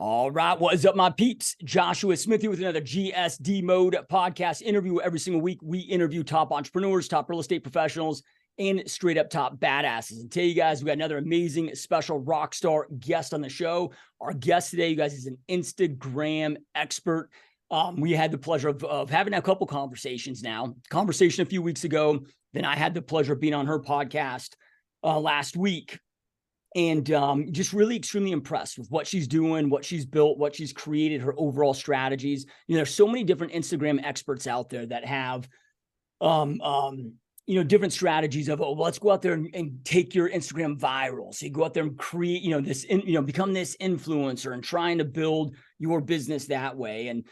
All right. What is up, my peeps? Joshua Smith here with another GSD Mode podcast interview. Every single week, we interview top entrepreneurs, top real estate professionals, and straight up top badasses. And tell you guys, we got another amazing special rock star guest on the show. Our guest today, you guys, is an Instagram expert. We had the pleasure of having a couple conversations now. Conversation a few weeks ago. Then I had the pleasure of being on her podcast last week. And just really extremely impressed with what she's doing, what she's built, what she's created, her overall strategies. You know, there's so many different Instagram experts out there that have, different strategies of, well, let's go out there and take your Instagram viral. So you go out there and create, become this influencer and trying to build your business that way. And,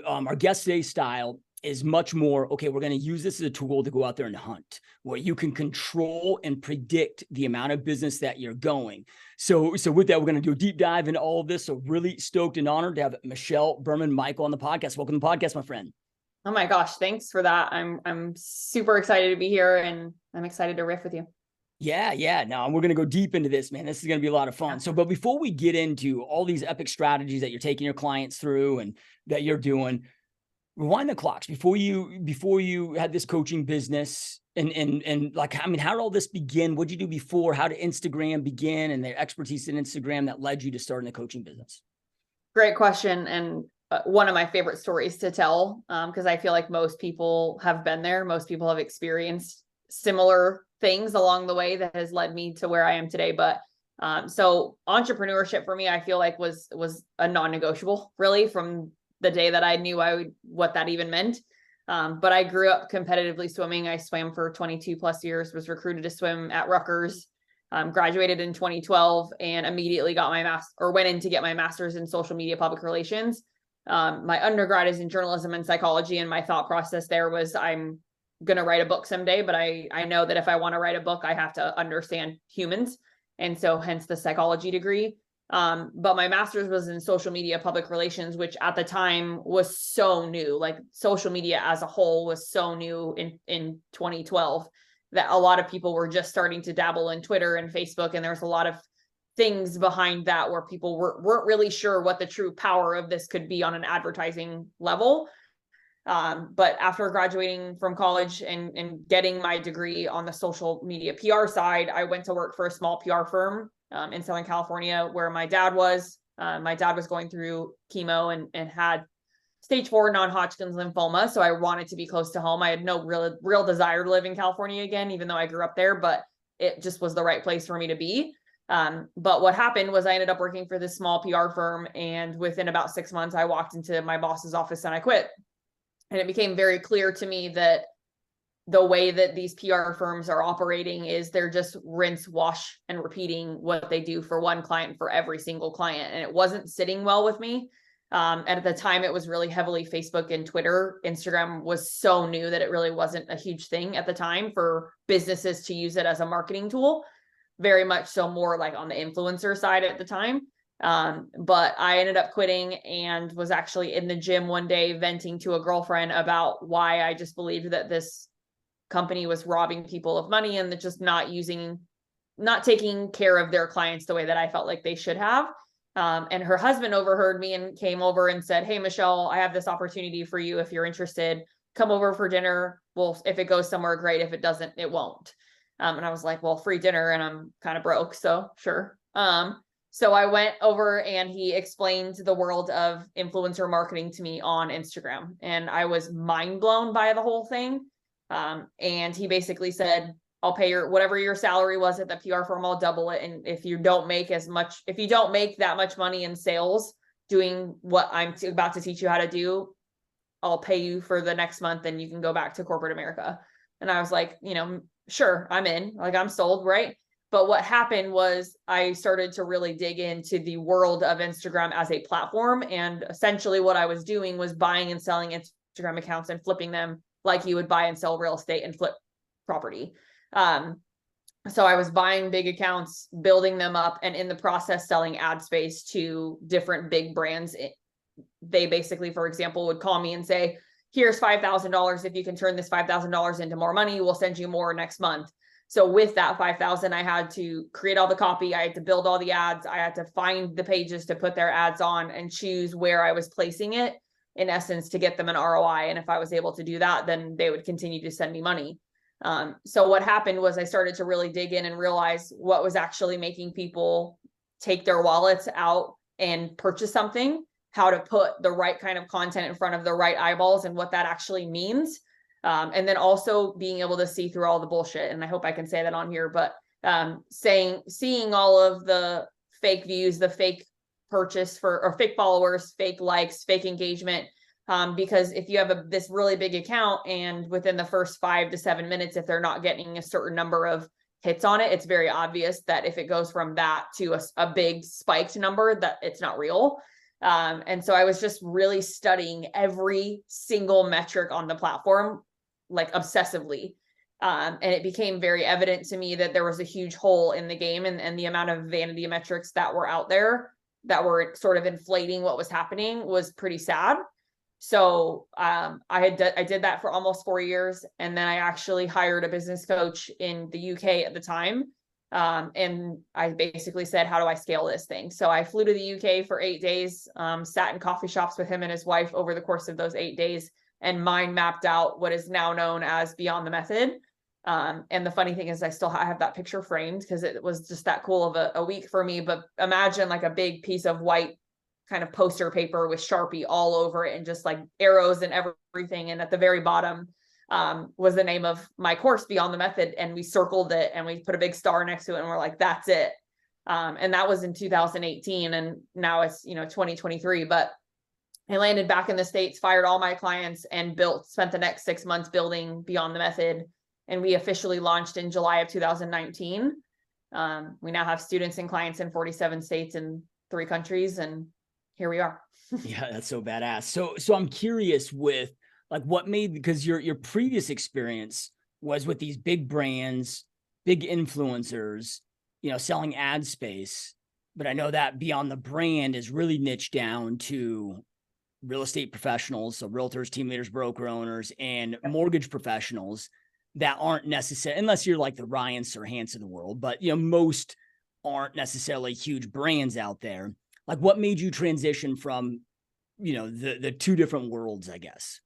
our guest today's style is much more, okay, we're going to use this as a tool to go out there and hunt, where you can control and predict the amount of business that you're going. So with that, we're going to do a deep dive into all of this. So really stoked and honored to have Mikel, Berman, Mikel on the podcast. Welcome to the podcast, my friend. Oh my gosh, thanks for that. I'm super excited to be here, and I'm excited to riff with you. Yeah. Now we're going to go deep into this, man. This is going to be a lot of fun. So, but before we get into all these epic strategies that you're taking your clients through and that you're doing, rewind the clocks before you had this coaching business and like, how did all this begin? What did you do before? How did Instagram begin and the expertise in Instagram that led you to starting the coaching business? Great question. And one of my favorite stories to tell, because I feel like most people have been there. Most people have experienced similar things along the way that has led me to where I am today. But so entrepreneurship for me, I feel like was a non-negotiable, really, from the day that I knew what that even meant. But I grew up competitively swimming. I swam for 22 plus years, was recruited to swim at Rutgers, graduated in 2012 and immediately went in to get my master's in social media public relations. My undergrad is in journalism and psychology. And my thought process there was, I'm going to write a book someday, but I know that if I want to write a book, I have to understand humans. And so hence the psychology degree. But my master's was in social media public relations, which at the time was so new. Like social media as a whole was so new in 2012 that a lot of people were just starting to dabble in Twitter and Facebook. And there was a lot of things behind that where people weren't really sure what the true power of this could be on an advertising level. But after graduating from college and getting my degree on the social media PR side, I went to work for a small PR firm in Southern California, where my dad was. My dad was going through chemo and had stage 4 non-Hodgkin's lymphoma. So I wanted to be close to home. I had no real desire to live in California again, even though I grew up there, but it just was the right place for me to be. But what happened was I ended up working for this small PR firm. And within about 6 months, I walked into my boss's office and I quit. And it became very clear to me that the way that these PR firms are operating is they're just rinse, wash, and repeating what they do for one client for every single client. And it wasn't sitting well with me. And at the time, it was really heavily Facebook and Twitter. Instagram was so new that it really wasn't a huge thing at the time for businesses to use it as a marketing tool. Very much so more like on the influencer side at the time. But I ended up quitting and was actually in the gym one day venting to a girlfriend about why I just believed that this company was robbing people of money and just not taking care of their clients the way that I felt like they should have. And her husband overheard me and came over and said, "Hey, Michelle, I have this opportunity for you. If you're interested, come over for dinner. Well, if it goes somewhere, great. If it doesn't, it won't." And I was like, well, free dinner and I'm kind of broke. So sure. So I went over and he explained the world of influencer marketing to me on Instagram. And I was mind blown by the whole thing. And he basically said, I'll pay whatever your salary was at the PR firm, I'll double it. And if you don't make that much money in sales doing what I'm about to teach you how to do, I'll pay you for the next month and you can go back to corporate America. And I was like, sure, I'm in, like I'm sold, right? But what happened was I started to really dig into the world of Instagram as a platform. And essentially what I was doing was buying and selling Instagram accounts and flipping them like you would buy and sell real estate and flip property. So I was buying big accounts, building them up, and in the process, selling ad space to different big brands. They basically, for example, would call me and say, here's $5,000. If you can turn this $5,000 into more money, we'll send you more next month. So with that 5,000, I had to create all the copy. I had to build all the ads. I had to find the pages to put their ads on and choose where I was placing it, in essence, to get them an ROI. And if I was able to do that, then they would continue to send me money. So what happened was I started to really dig in and realize what was actually making people take their wallets out and purchase something, how to put the right kind of content in front of the right eyeballs and what that actually means. And then also being able to see through all the bullshit. And I hope I can say that on here, but seeing all of the fake views, the fake purchase or fake followers, fake likes, fake engagement. Because if you have this really big account and within the first 5 to 7 minutes, if they're not getting a certain number of hits on it, it's very obvious that if it goes from that to a big spiked number, that it's not real. And so I was just really studying every single metric on the platform, like obsessively. And it became very evident to me that there was a huge hole in the game, and the amount of vanity metrics that were out there that were sort of inflating what was happening was pretty sad. So I did that for almost 4 years. And then I actually hired a business coach in the UK at the time. And I basically said, how do I scale this thing? So I flew to the UK for 8 days, sat in coffee shops with him and his wife over the course of those 8 days, and mind mapped out what is now known as Beyond the Method. And the funny thing is I still have that picture framed because it was just that cool of a week for me. But imagine like a big piece of white kind of poster paper with Sharpie all over it and just like arrows and everything. And at the very bottom was the name of my course, Beyond the Method. And we circled it and we put a big star next to it and we're like, that's it. And that was in 2018. And now it's, 2023, but I landed back in the States, fired all my clients, and spent the next 6 months building Beyond the Method. And we officially launched in July of 2019. We now have students and clients in 47 states and 3 countries. And here we are. Yeah, that's so badass. So I'm curious with like what made, because your previous experience was with these big brands, big influencers, selling ad space. But I know that Beyond the Brand is really niched down to real estate professionals, so realtors, team leaders, broker owners, and mortgage professionals that aren't necessary, unless you're like the Ryan Serhants of the world, but most aren't necessarily huge brands out there. Like what made you transition from, the 2 different worlds, I guess?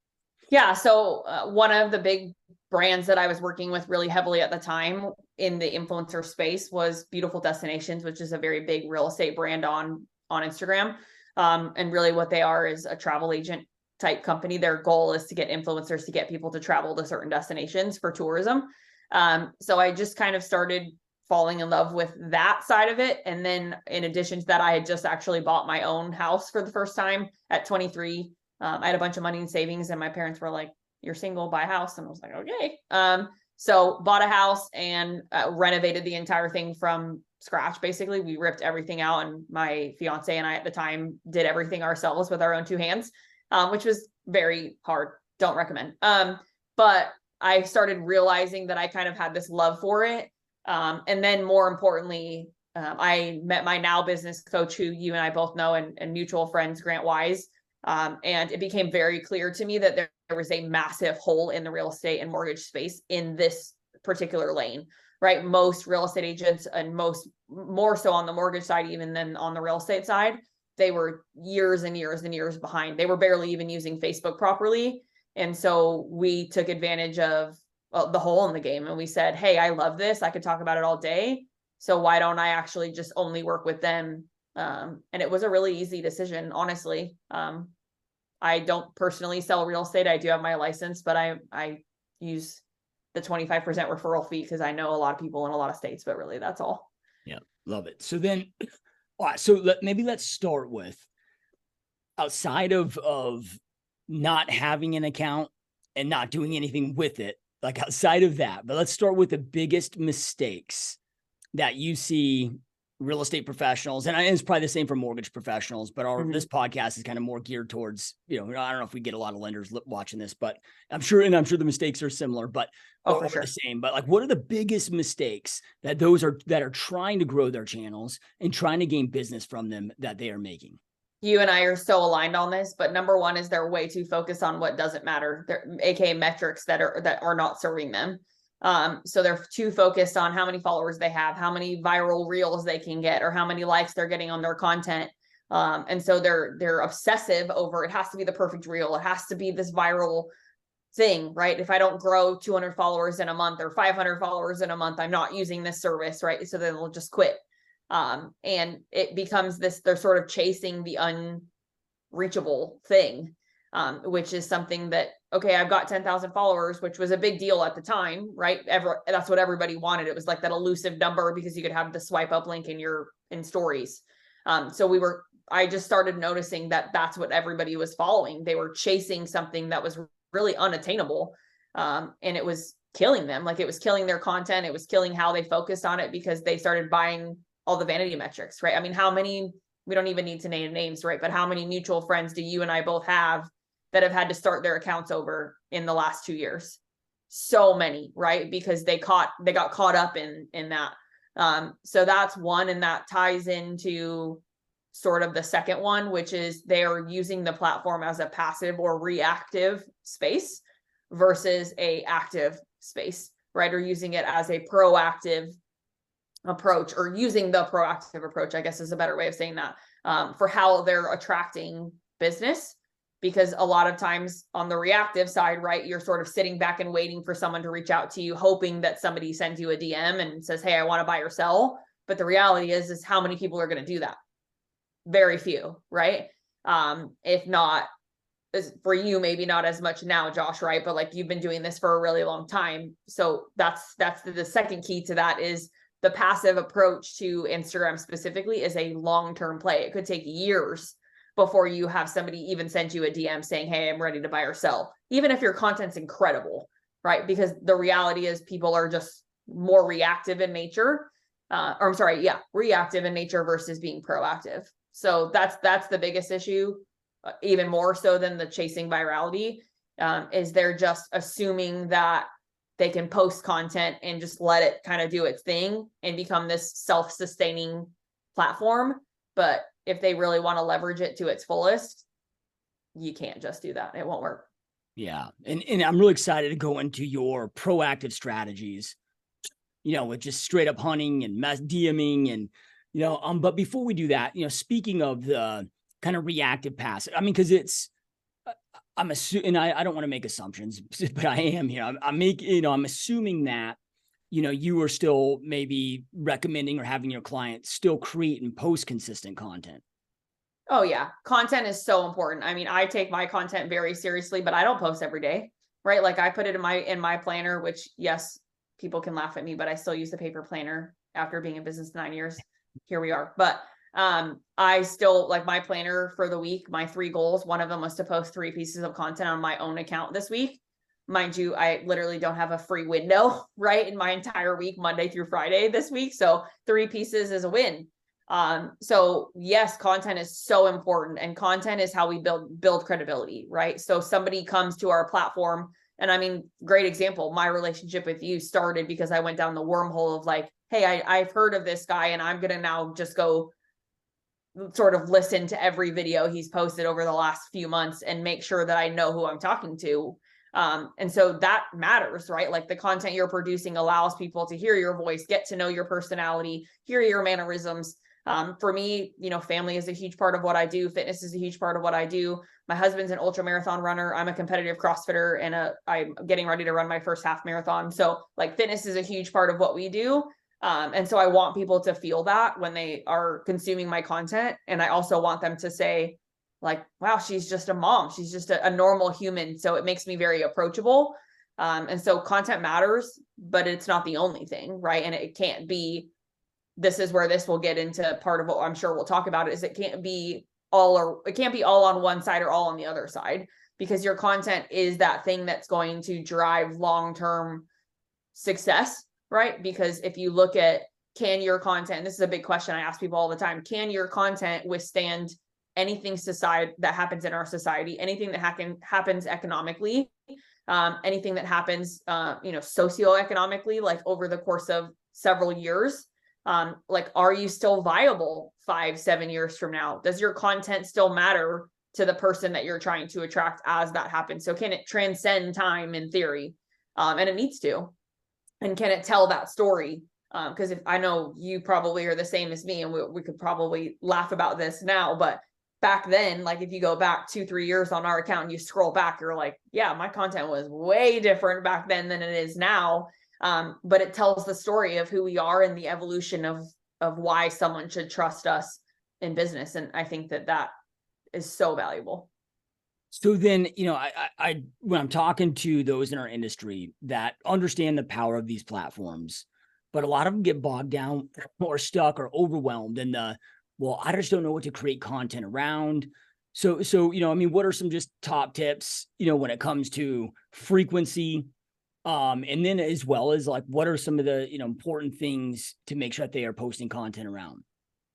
Yeah. So one of the big brands that I was working with really heavily at the time in the influencer space was Beautiful Destinations, which is a very big real estate brand on Instagram. And really what they are is a travel agent type company. Their goal is to get influencers to get people to travel to certain destinations for tourism. So I just kind of started falling in love with that side of it. And then in addition to that, I had just actually bought my own house for the first time at 23. I had a bunch of money in savings and my parents were like, you're single, buy a house. And I was like, okay. So bought a house and renovated the entire thing from scratch. Basically, we ripped everything out, and my fiance and I at the time did everything ourselves with our own 2 hands, which was very hard. Don't recommend. But I started realizing that I kind of had this love for it. And then more importantly, I met my now business coach, who you and I both know, and mutual friends, Grant Wise. And it became very clear to me that there was a massive hole in the real estate and mortgage space in this particular lane, right? Most real estate agents, and more so on the mortgage side, even than on the real estate side, they were years and years and years behind. They were barely even using Facebook properly. And so we took advantage of the hole in the game, and we said, hey, I love this. I could talk about it all day. So why don't I actually just only work with them? And it was a really easy decision, honestly. I don't personally sell real estate. I do have my license, but I use the 25% referral fee because I know a lot of people in a lot of states, but really that's all. Yeah. Love it. So then, all right, so maybe let's start with, outside of not having an account and not doing anything with it, like outside of that, but let's start with the biggest mistakes that you see real estate professionals, and it's probably the same for mortgage professionals, but this podcast is kind of more geared towards, I don't know if we get a lot of lenders watching this, but I'm sure the mistakes are similar, but for sure the same. But like, what are the biggest mistakes that those that are trying to grow their channels and trying to gain business from them that they are making? You and I are so aligned on this, but number one is they're way too focused on what doesn't matter. They're AKA metrics that are not serving them. So they're too focused on how many followers they have, how many viral reels they can get, or how many likes they're getting on their content. And so they're obsessive over, it has to be the perfect reel. It has to be this viral thing, right? If I don't grow 200 followers in a month or 500 followers in a month, I'm not using this service, right? So then they'll just quit. And it becomes this, they're sort of chasing the unreachable thing, which is something that, okay, I've got 10,000 followers, which was a big deal at the time, right? That's what everybody wanted. It was like that elusive number because you could have the swipe up link in stories. So I just started noticing that that's what everybody was following. They were chasing something that was really unattainable. And it was killing them. Like, it was killing their content. It was killing how they focused on it because they started buying all the vanity metrics, right? I mean, we don't even need to name names, right? But how many mutual friends do you and I both have that have had to start their accounts over in the last 2 years? So many, right? Because they got caught up in that. So that's one, and that ties into sort of the second one, which is they're using the platform as a passive or reactive space versus a active space, right? Or using it as a proactive approach, or using the proactive approach, I guess is a better way of saying that, for how they're attracting business. Because a lot of times on the reactive side, right, you're sort of sitting back and waiting for someone to reach out to you, hoping that somebody sends you a DM and says, hey, I want to buy or sell. But the reality is how many people are going to do that? Very few, right? If not, for you, maybe not as much now, Josh, right? But like, you've been doing this for a really long time. So that's the second key to that, is the passive approach to Instagram specifically is a long-term play. It could take years before you have somebody even send you a DM saying, hey, I'm ready to buy or sell, even if your content's incredible, right? Because the reality is people are just more reactive in nature. Reactive in nature versus being proactive. So that's the biggest issue, even more so than the chasing virality, is they're just assuming that they can post content and just let it kind of do its thing and become this self-sustaining platform. But if they really want to leverage it to its fullest, you can't just do that. It won't work. Yeah. And I'm really excited to go into your proactive strategies, with just straight up hunting and DMing and, but before we do that, speaking of the kind of reactive passive, I mean, cause I'm assuming, and I don't want to make assumptions, but I am here. I'm assuming that, you are still maybe recommending or having your clients still create and post consistent content. Oh yeah. Content is so important. I mean, I take my content very seriously, but I don't post every day, right? Like, I put it in my planner, which, yes, people can laugh at me, but I still use the paper planner after being in business 9 years. Here we are. But I still, like, my planner for the week, my 3 goals, one of them was to post 3 pieces of content on my own account this week. Mind you, I literally don't have a free window, right, in my entire week, Monday through Friday this week. So 3 pieces is a win. So yes, content is so important, and content is how we build credibility, right? So somebody comes to our platform, and I mean, great example, my relationship with you started because I went down the wormhole of like, hey, I've heard of this guy, and I'm going to now just go sort of listen to every video he's posted over the last few months and make sure that I know who I'm talking to. And so that matters, right? Like, the content you're producing allows people to hear your voice, get to know your personality, hear your mannerisms. For me, family is a huge part of what I do. Fitness is a huge part of what I do. My husband's an ultra marathon runner. I'm a competitive CrossFitter, and I'm getting ready to run my first half marathon. So like, fitness is a huge part of what we do. And so I want people to feel that when they are consuming my content. And I also want them to say like, wow, she's just a mom. She's just a normal human. So it makes me very approachable. And so content matters, but it's not the only thing, right? And it can't be, this is where this will get into part of what I'm sure we'll talk about, is it can't be all on one side or all on the other side, because your content is that thing that's going to drive long-term success, right? Because if you look at, can your content, this is a big question I ask people all the time, can your content withstand anything that happens in our society, anything that happens economically, anything that happens, socioeconomically, like over the course of several years? Like, are you still viable 5-7 years from now? Does your content still matter to the person that you're trying to attract as that happens? So can it transcend time in theory? And it needs to. And can it tell that story? Because if I know you probably are the same as me, and we could probably laugh about this now, but back then, like if you go back 2-3 years on our account and you scroll back, you're like, yeah, my content was way different back then than it is now. But it tells the story of who we are and the evolution of why someone should trust us in business. And I think that is so valuable. So then, I when I'm talking to those in our industry that understand the power of these platforms, but a lot of them get bogged down or stuck or overwhelmed in well, I just don't know what to create content around. So, what are some just top tips, when it comes to frequency, and then as well as like, what are some of the, important things to make sure that they are posting content around?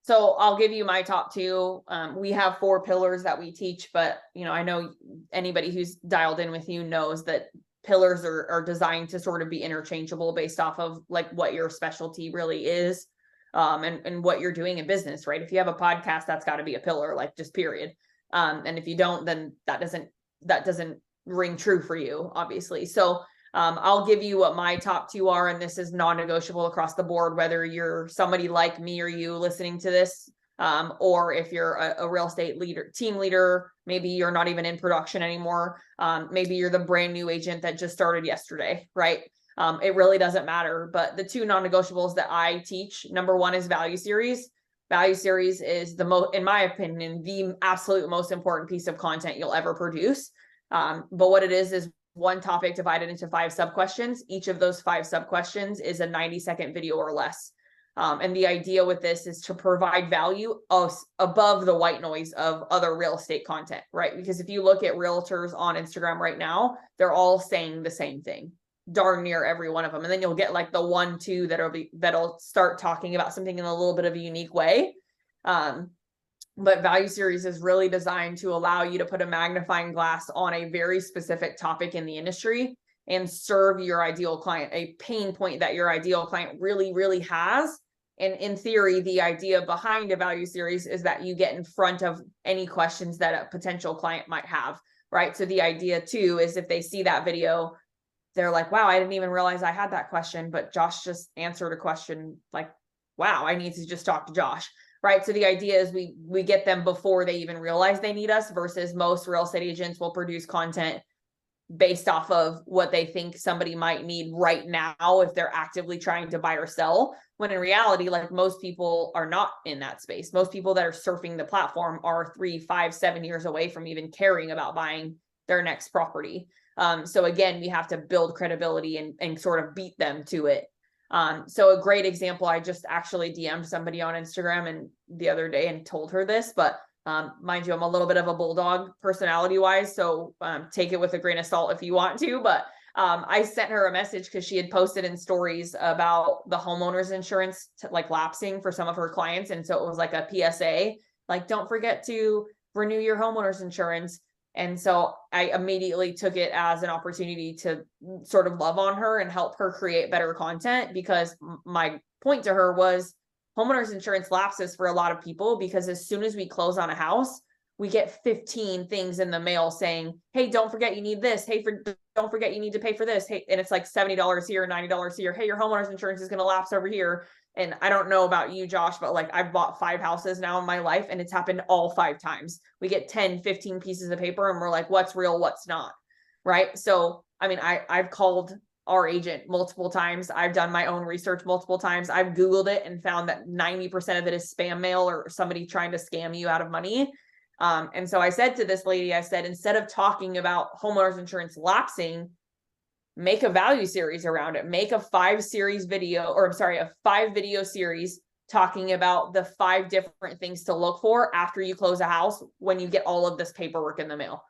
So I'll give you my top two. We have 4 pillars that we teach, but I know anybody who's dialed in with you knows that pillars are designed to sort of be interchangeable based off of like what your specialty really is, and what you're doing in business, right? If you have a podcast, that's got to be a pillar, like just period. And if you don't, then that doesn't ring true for you, obviously. So I'll give you what my top 2 are, and this is non-negotiable across the board, whether you're somebody like me or you listening to this, or if you're a real estate leader, team leader, maybe you're not even in production anymore. Maybe you're the brand new agent that just started yesterday, right? It really doesn't matter. But the 2 non-negotiables that I teach, number 1 is value series. Value series is the most, in my opinion, the absolute most important piece of content you'll ever produce. But what it is one topic divided into 5 sub-questions. Each of those 5 sub-questions is a 90-second video or less. And the idea with this is to provide value above the white noise of other real estate content, right? Because if you look at realtors on Instagram right now, they're all saying the same thing, darn near every one of them. And then you'll get like the 1-2 that'll start talking about something in a little bit of a unique way. But value series is really designed to allow you to put a magnifying glass on a very specific topic in the industry and serve your ideal client, a pain point that your ideal client really, really has. And in theory, the idea behind a value series is that you get in front of any questions that a potential client might have, right? So the idea too is if they see that video, they're like, wow, I didn't even realize I had that question, but Josh just answered a question. Like, wow, I need to just talk to Josh. Right. So the idea is we get them before they even realize they need us, versus most real estate agents will produce content based off of what they think somebody might need right now if they're actively trying to buy or sell. When in reality, like most people are not in that space. Most people that are surfing the platform are 3, 5, 7 years away from even caring about buying their next property. So again, we have to build credibility and sort of beat them to it. So a great example, I just actually DM'd somebody on Instagram and the other day and told her this, but mind you, I'm a little bit of a bulldog personality wise. So take it with a grain of salt if you want to, but I sent her a message because she had posted in stories about the homeowner's insurance like lapsing for some of her clients. And so it was like a PSA, like, don't forget to renew your homeowner's insurance. And so I immediately took it as an opportunity to sort of love on her and help her create better content, because my point to her was homeowners insurance lapses for a lot of people because as soon as we close on a house, we get 15 things in the mail saying, hey, don't forget you need this. Hey, don't forget you need to pay for this. Hey, and it's like $70 here, $90 here. Hey, your homeowners insurance is going to lapse over here. And I don't know about you, Josh, but like I've bought 5 houses now in my life and it's happened all 5 times. We get 10, 15 pieces of paper and we're like, what's real, what's not, right? So, I mean, I've called our agent multiple times. I've done my own research multiple times. I've Googled it and found that 90% of it is spam mail or somebody trying to scam you out of money. And so I said to this lady, I said, instead of talking about homeowners insurance lapsing, make a value series around it. Make a 5 video series talking about the 5 different things to look for after you close a house when you get all of this paperwork in the mail.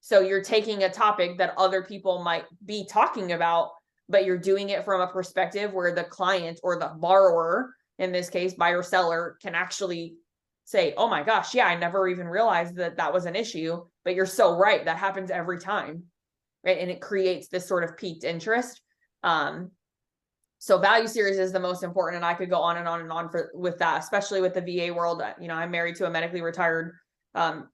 So you're taking a topic that other people might be talking about, but you're doing it from a perspective where the client or the borrower, in this case, buyer seller, can actually say, oh my gosh, yeah, I never even realized that was an issue, but you're so right. That happens every time. Right. And it creates this sort of piqued interest. So value series is the most important. And I could go on and on and on with that, especially with the VA world. I'm married to a medically retired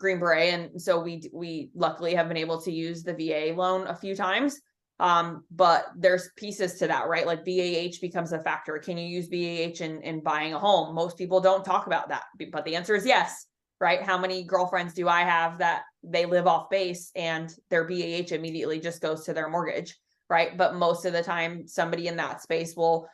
Green Beret. And so we luckily have been able to use the VA loan a few times. But there's pieces to that, right? Like BAH becomes a factor. Can you use BAH in buying a home? Most people don't talk about that, but the answer is yes, right? How many girlfriends do I have that they live off base and their BAH immediately just goes to their mortgage, right? But most of the time, somebody in that space will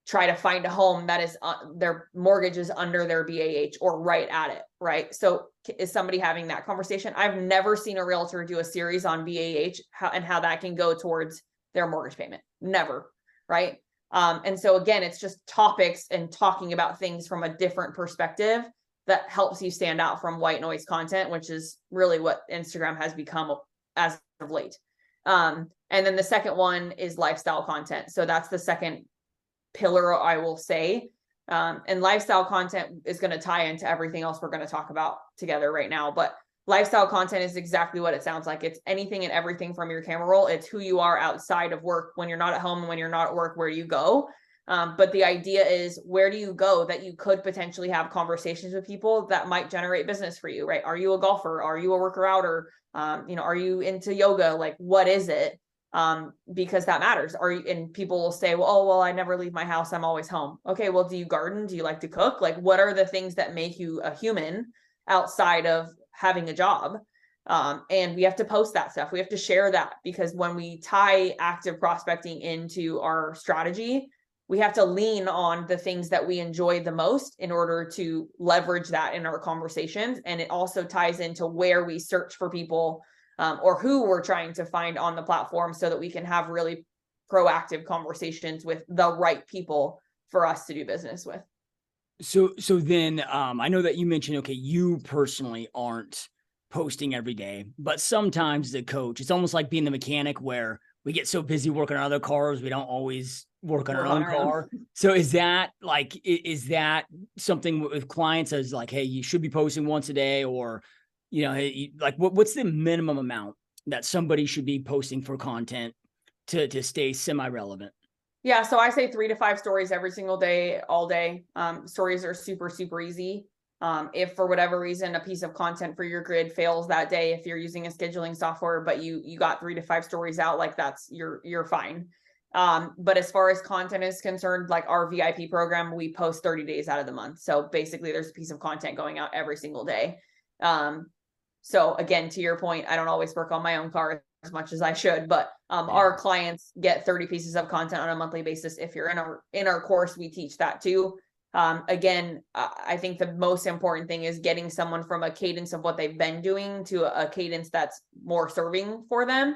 try to find a home that is their mortgage is under their BAH or right at it, right? So is somebody having that conversation? I've never seen a realtor do a series on BAH and how that can go towards their mortgage payment. Never, right? And so again, it's just topics and talking about things from a different perspective that helps you stand out from white noise content, which is really what Instagram has become as of late. And then the second one is lifestyle content. So that's the second pillar, I will say. And lifestyle content is going to tie into everything else we're going to talk about together right now. But lifestyle content is exactly what it sounds like. It's anything and everything from your camera roll. It's who you are outside of work, when you're not at home, and when you're not at work, where you go. But the idea is, where do you go that you could potentially have conversations with people that might generate business for you, right? Are you a golfer? Are you a worker outer? Are you into yoga? Like, what is it? Because that matters. And people will say, well, I never leave my house, I'm always home. Okay, well, do you garden? Do you like to cook? Like, what are the things that make you a human outside of having a job? And we have to post that stuff. We have to share that, because when we tie active prospecting into our strategy, we have to lean on the things that we enjoy the most in order to leverage that in our conversations. And it also ties into where we search for people, or who we're trying to find on the platform, so that we can have really proactive conversations with the right people for us to do business with. So then, I know that you mentioned, okay, you personally aren't posting every day, but sometimes the coach, it's almost like being the mechanic, where we get so busy working on other cars, we don't always work on our own car. So is that something with clients as like, hey, you should be posting once a day, or, hey, like what's the minimum amount that somebody should be posting for content to stay semi-relevant? Yeah, so I say 3 to 5 stories every single day, all day. Stories are super, super easy. If for whatever reason a piece of content for your grid fails that day, if you're using a scheduling software, but you got 3 to 5 stories out, like you're fine. But as far as content is concerned, like our VIP program, we post 30 days out of the month. So basically there's a piece of content going out every single day. So again, to your point, I don't always work on my own car as much as I should, but our clients get 30 pieces of content on a monthly basis. If you're in our course, we teach that too. Again, I think the most important thing is getting someone from a cadence of what they've been doing to a cadence that's more serving for them.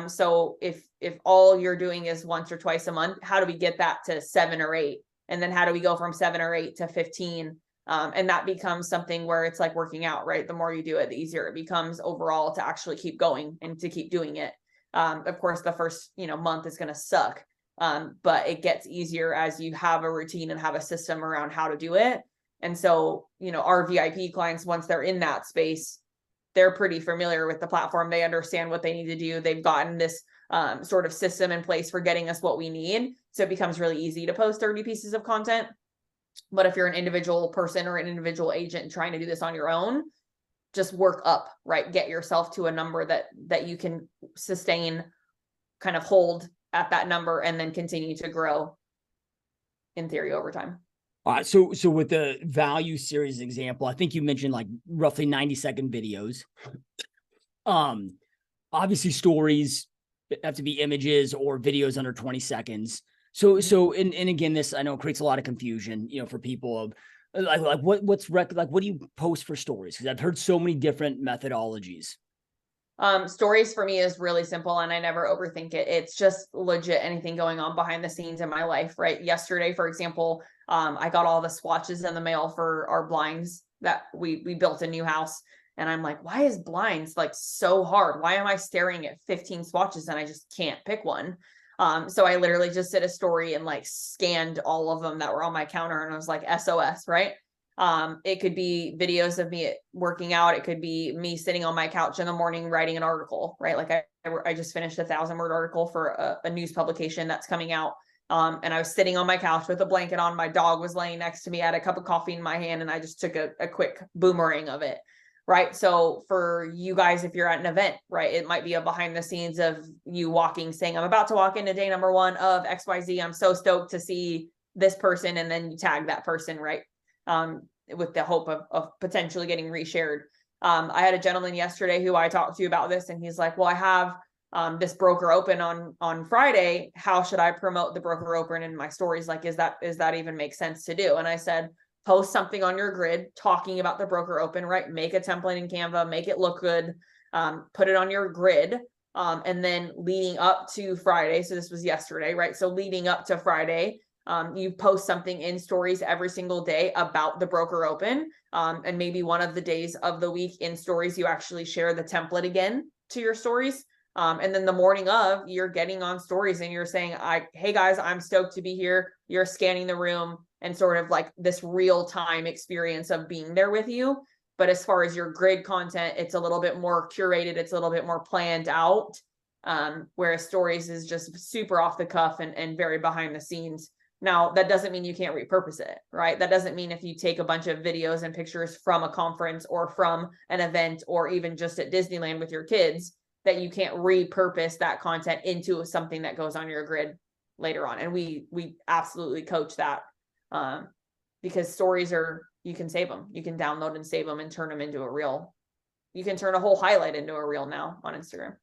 So if all you're doing is once or twice a month, how do we get that to 7 or 8? And then how do we go from 7 or 8 to 15? And that becomes something where it's like working out, right? The more you do it, the easier it becomes overall to actually keep going and to keep doing it. Of course, the first, month is going to suck. But it gets easier as you have a routine and have a system around how to do it. And so, our VIP clients, once they're in that space, they're pretty familiar with the platform. They understand what they need to do. They've gotten this sort of system in place for getting us what we need. So it becomes really easy to post 30 pieces of content. But if you're an individual person or an individual agent trying to do this on your own, just work up, right? Get yourself to a number that you can sustain, kind of hold at that number, and then continue to grow in theory over time. So with the value series example, I think you mentioned like roughly 90-second videos. Obviously stories have to be images or videos under 20 seconds. So and again, this, I know, creates a lot of confusion, for people of like what do you post for stories? Because I've heard so many different methodologies. Stories for me is really simple, and I never overthink it. It's just legit anything going on behind the scenes in my life, right? Yesterday, for example, I got all the swatches in the mail for our blinds that we built a new house. And I'm like, why is blinds like so hard? Why am I staring at 15 swatches and I just can't pick one? So I literally just did a story and like scanned all of them that were on my counter, and I was like, SOS, right? It could be videos of me working out. It could be me sitting on my couch in the morning writing an article, right? Like I just finished a 1,000-word article for a news publication that's coming out. And I was sitting on my couch with a blanket on. My dog was laying next to me. I had a cup of coffee in my hand, and I just took a quick boomerang of it, right? So for you guys, if you're at an event, right, it might be a behind the scenes of you walking, saying, I'm about to walk into day number 1 of XYZ. I'm so stoked to see this person. And then you tag that person, right? With the hope of potentially getting reshared. I had a gentleman yesterday who I talked to about this, and he's like, well, I have this broker open on Friday. How should I promote the broker open in my stories? Like, is that even make sense to do? And I said, post something on your grid talking about the broker open, right? Make a template in Canva, make it look good, put it on your grid. And then leading up to Friday, so this was yesterday, right? So leading up to Friday, you post something in stories every single day about the broker open. And maybe one of the days of the week in stories, you actually share the template again to your stories. And then the morning of, you're getting on stories and you're saying, hey guys, I'm stoked to be here. You're scanning the room and sort of like this real time experience of being there with you. But as far as your grid content, it's a little bit more curated. It's a little bit more planned out. Whereas stories is just super off the cuff and very behind the scenes. Now, that doesn't mean you can't repurpose it, right? That doesn't mean if you take a bunch of videos and pictures from a conference or from an event or even just at Disneyland with your kids, that you can't repurpose that content into something that goes on your grid later on. And we absolutely coach that, because stories you can save them. You can download and save them and turn them into a reel. You can turn a whole highlight into a reel now on Instagram.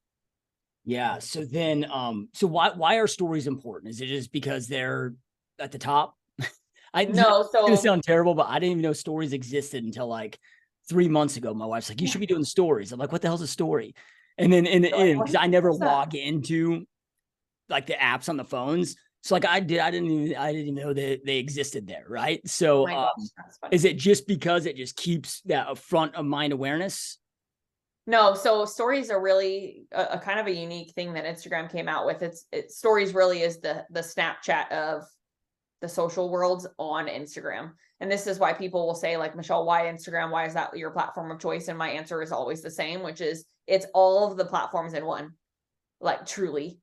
Yeah. So then, so why are stories important? Is it just because they're at the top? No, It's gonna so sound terrible, but I didn't even know stories existed until like 3 months ago. My wife's like, you should be doing stories. I'm like, what the hell's a story? And then because I never log into like the apps on the phones. So like I didn't even know that they existed there. Right. So my gosh, that's funny. is it just because it just keeps that front of mind awareness? No, so stories are really a kind of a unique thing that Instagram came out with. It's stories really is the Snapchat of the social worlds on Instagram. And this is why people will say, like, Michelle, why Instagram? Why is that your platform of choice? And my answer is always the same, which is it's all of the platforms in one, like truly.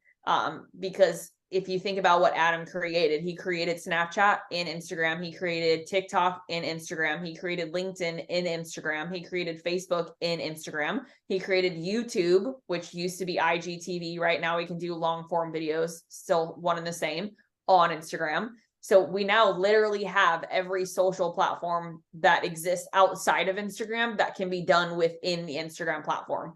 Because if you think about what Adam created, he created Snapchat in Instagram, he created TikTok in Instagram, he created LinkedIn in Instagram, he created Facebook in Instagram, he created YouTube, which used to be IGTV. Right now we can do long form videos, still one and the same, on Instagram. So we now literally have every social platform that exists outside of Instagram that can be done within the Instagram platform.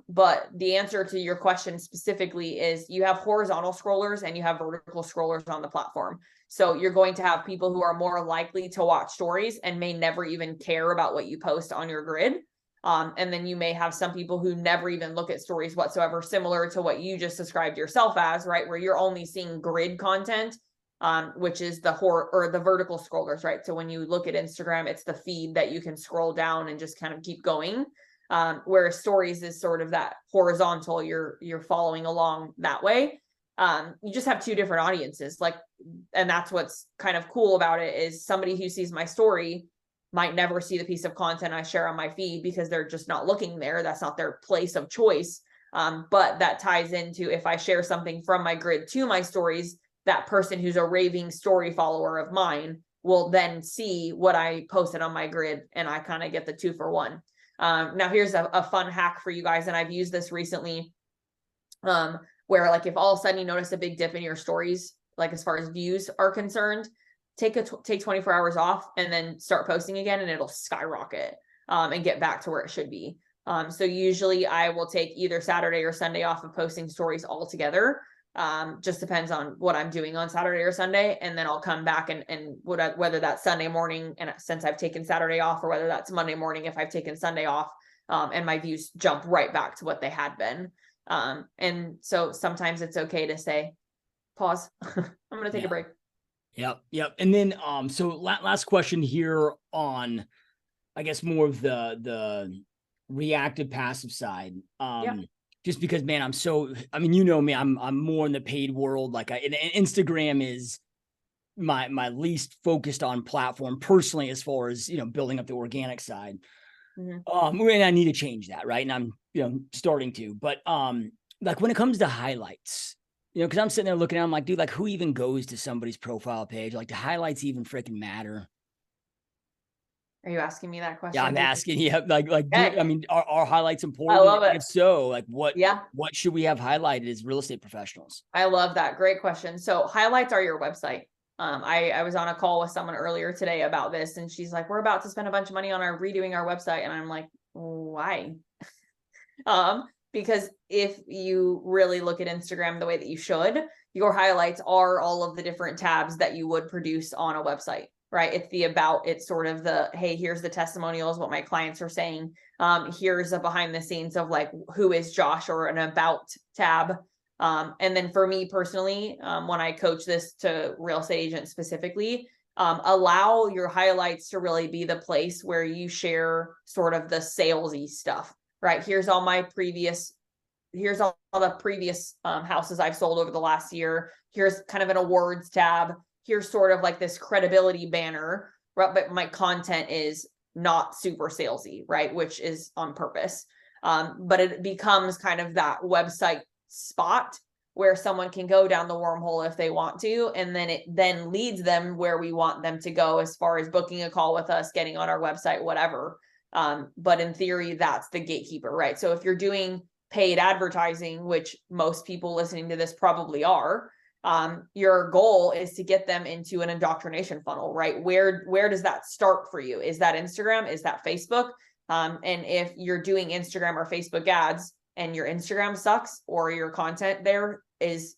But the answer to your question specifically is you have horizontal scrollers and you have vertical scrollers on the platform. So you're going to have people who are more likely to watch stories and may never even care about what you post on your grid. And then you may have some people who never even look at stories whatsoever, similar to what you just described yourself as, right? Where you're only seeing grid content, which is the vertical scrollers, right? So when you look at Instagram, it's the feed that you can scroll down and just kind of keep going. Whereas stories is sort of that horizontal, you're following along that way. You just have two different audiences, like, and that's what's kind of cool about it is somebody who sees my story might never see the piece of content I share on my feed because they're just not looking there. That's not their place of choice. But that ties into if I share something from my grid to my stories, that person who's a raving story follower of mine will then see what I posted on my grid, and I kind of get the 2 for 1. Now here's a fun hack for you guys, and I've used this recently, where like if all of a sudden you notice a big dip in your stories, like as far as views are concerned, take 24 hours off and then start posting again, and it'll skyrocket and get back to where it should be. So usually I will take either Saturday or Sunday off of posting stories altogether. Just depends on what I'm doing on Saturday or Sunday. And then I'll come back and whether that's Sunday morning, and since I've taken Saturday off, or whether that's Monday morning, if I've taken Sunday off, and my views jump right back to what they had been. And so sometimes it's okay to say, pause, I'm going to take a break. Yep. And then, so last question here on, I guess more of the reactive passive side. Just because, man, you know me, I'm more in the paid world. Like and Instagram is my least focused on platform personally, as far as, building up the organic side. Mm-hmm. And I need to change that. Right. And I'm, starting to, but, like when it comes to highlights, cause I'm sitting there looking at, I'm like, dude, like who even goes to somebody's profile page? Like, do highlights even freaking matter? Are you asking me that question? Yeah, I'm asking. Yeah, Okay. I mean, are highlights I important? love And it. if so, like Yeah, what should we have highlighted as real estate professionals? I love that. Great question. So highlights are your website. I was on a call with someone earlier today about this, and she's like, "We're about to spend a bunch of money on redoing our website," and I'm like, "Why?" Because if you really look at Instagram the way that you should, your highlights are all of the different tabs that you would produce on a website, right? It's the about, it's sort of the, hey, here's the testimonials, what my clients are saying. Here's a behind the scenes of like, who is Josh, or an about tab. And then for me personally, when I coach this to real estate agents specifically, allow your highlights to really be the place where you share sort of the salesy stuff, right? Here's all the previous houses I've sold over the last year. Here's kind of an awards tab. Here's sort of like this credibility banner, right? But my content is not super salesy, right? Which is on purpose. But it becomes kind of that website spot where someone can go down the wormhole if they want to, and then it then leads them where we want them to go as far as booking a call with us, getting on our website, whatever. But in theory, that's the gatekeeper, right? So if you're doing paid advertising, which most people listening to this probably are, your goal is to get them into an indoctrination funnel, right? Where does that start for you? Is that Instagram? Is that Facebook? And if you're doing Instagram or Facebook ads and your Instagram sucks, or your content there is